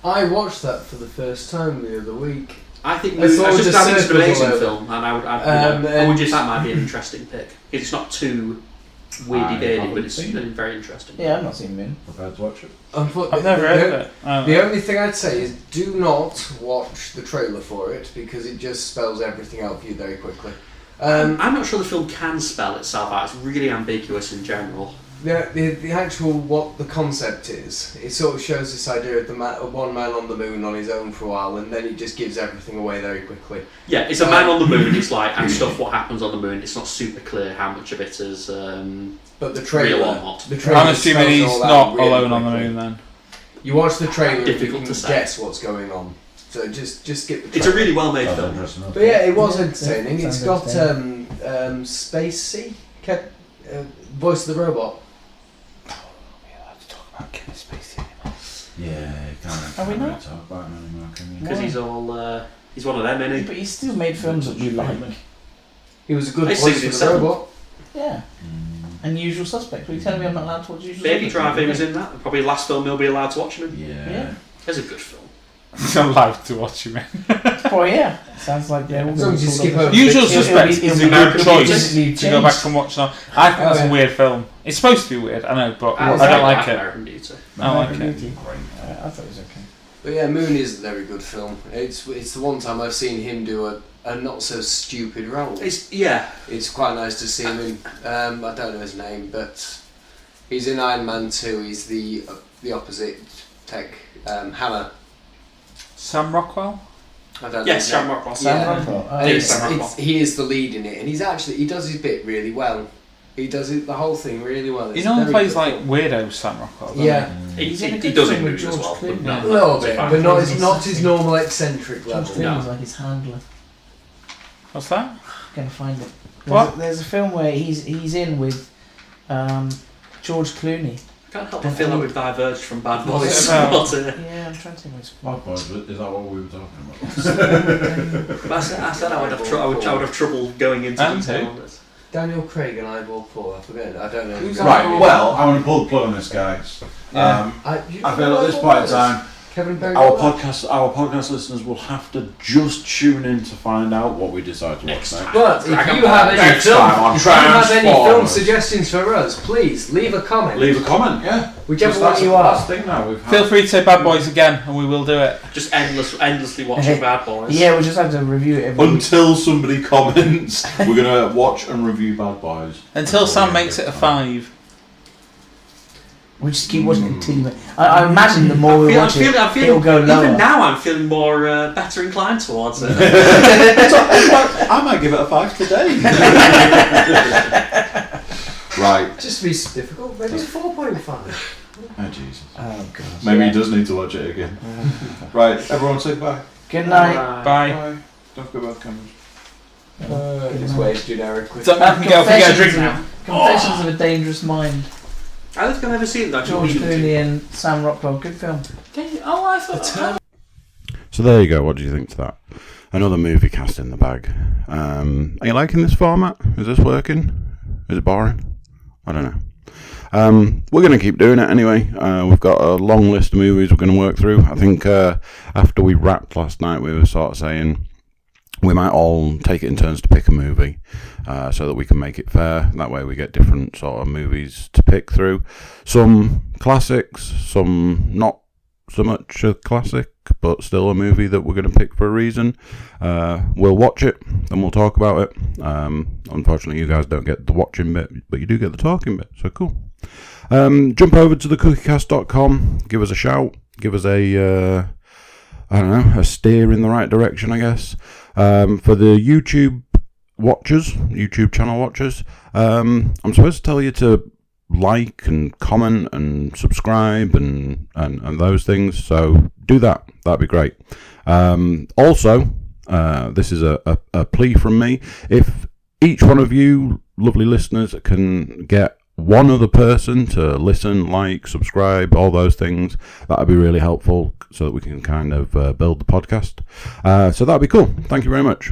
I watched that for the first time the other week. I think I Moon, thought I just the think it's an circles amazing all over. film, and I would just and- that might be an interesting pick. It's not too weirdy I beardy, haven't but it's seen it. very interesting. Yeah, I've not seen Moon. Prepared to watch it. I've never heard of it. The only thing I'd say is do not watch the trailer for it because it just spells everything out for you very quickly. I'm not sure the film can spell itself out. It's really ambiguous in general. The actual what the concept is, it sort of shows this idea of one man on the moon on his own for a while, and then he just gives everything away very quickly. Yeah, it's a man on the moon. It's like and stuff. What happens on the moon? It's not super clear how much of it is. But the trailer, Real or not. the trailer I'm assuming spells he's all that not really alone on the quickly. moon then. You watch the trailer, and you Difficult can to say. guess what's going on. So just skip the trailer. It's a really well made Sounds film. interesting enough. But yeah, it was Yeah, entertaining. yeah, It's sounds got entertaining. Spacey, voice of the robot. Kevin Spacey anymore. Yeah, can't Are we really not? talk about him anymore, can you? Because Why? he's all he's one of them, isn't he? But he's still made films that we like. He was a good I voice see for it's the seven. robot. Yeah. And Usual Suspect. Were you telling me I'm not allowed to watch Usual Baby Suspect? Driver was in that. Probably the last film he'll be allowed to watch him in. Yeah. It's a good film. He's allowed to watch him. Oh yeah. Sounds like they're all As long as you pulled skip off. over Usual It'll be- Suspects it'll is be a good American choice Beauty. to go back and watch now. I think that's Oh, a yeah. weird film. It's supposed to be weird, I know, but I I don't like it. American Beauty. I like it. Beauty. I thought it was okay. But yeah, Moon is a very good film. It's the one time I've seen him do a not so stupid role. It's quite nice to see him in. I don't know his name, but he's in Iron Man 2. He's the opposite tech Hammer. Sam Rockwell. I don't know. Yes, his name. Sam Rockwell. Sam Yeah. Rockwell. Oh, And Yeah, yeah. Sam Rockwell. he is the lead in it, and he does his bit really well. He does the whole thing really well. He It's normally very plays good like film. weirdo Sam Rockwell. Doesn't Yeah, He He's in a he good does film in with movies as George well, but Clooney. no. a little it's bit, fine. but not He's his normal eccentric George level. Clooney's like his handler. he? What's that? I'm gonna find it. What? There's a film where he's in with George Clooney. Can't help but feel like we've diverged from Bad What's Boys. it about? Yeah, I'm trying to think what it's Bad called. Boys, is that what we were talking about? But I said I would have trouble going into And detail who? on this. Daniel Craig and Eyeball Paul. I forget. I don't know. Who's Right, Eyeball? well, I'm going to pull the plug on this, guys. Yeah. I feel at this point in time, Kevin Berry. our podcast listeners will have to just tune in to find out what we decide to watch next. But if you Dragon have Ball. any Next film, time on if you have any film Transformers. suggestions for us, please leave a comment. Leave a comment, yeah. Whichever Just one that's you the are. last thing now we've had. Feel free to say Bad Boys again, and we will do it. Just endlessly watching Bad Boys. Yeah, we'll just have to review it every week. Until somebody comments, we're going to watch and review Bad Boys. Until Sam makes it a 5. We'll just keep watching it until you... I imagine the more we watch it, it'll go lower. Even now, I'm feeling more better inclined towards it. I might give it a 5 today. Right. Just be difficult. Maybe it's 4.5. Oh, Jesus. Oh, God. Maybe he does need to watch it again. Right, everyone say bye. Good night. Bye. Don't go about the cameras. It's way generic. So, I can get a drink now. Confessions of a Dangerous Mind. I don't think I've ever seen that. George Clooney and Sam Rockwell. Good film. Oh, I thought. So there you go. What do you think to that? Another movie cast in the bag. Are you liking this format? Is this working? Is it boring? I don't know. We're going to keep doing it anyway. We've got a long list of movies we're going to work through. I think after we wrapped last night, we were sort of saying we might all take it in turns to pick a movie so that we can make it fair. That way we get different sort of movies to pick through. Some classics, some not so much a classic, but still a movie that we're going to pick for a reason. We'll watch it, then we'll talk about it. Unfortunately, you guys don't get the watching bit, but you do get the talking bit, so cool. Jump over to the Cookiecast.com, give us a shout, give us a steer in the right direction, I guess. For the YouTube channel watchers, I'm supposed to tell you to like and comment and subscribe and those things, so do that. That'd be great. Also, this is a plea from me. If each one of you lovely listeners can get one other person to listen, like, subscribe, all those things, that'd be really helpful so that we can kind of build the podcast. So that'd be cool. Thank you very much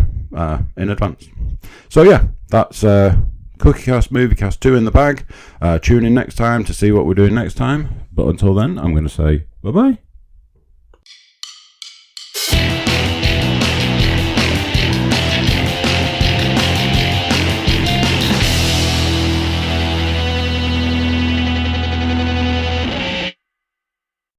in advance. So yeah, that's Cookiecast Moviecast 2 in the bag. Tune in next time to see what we're doing next time. But until then, I'm going to say bye-bye.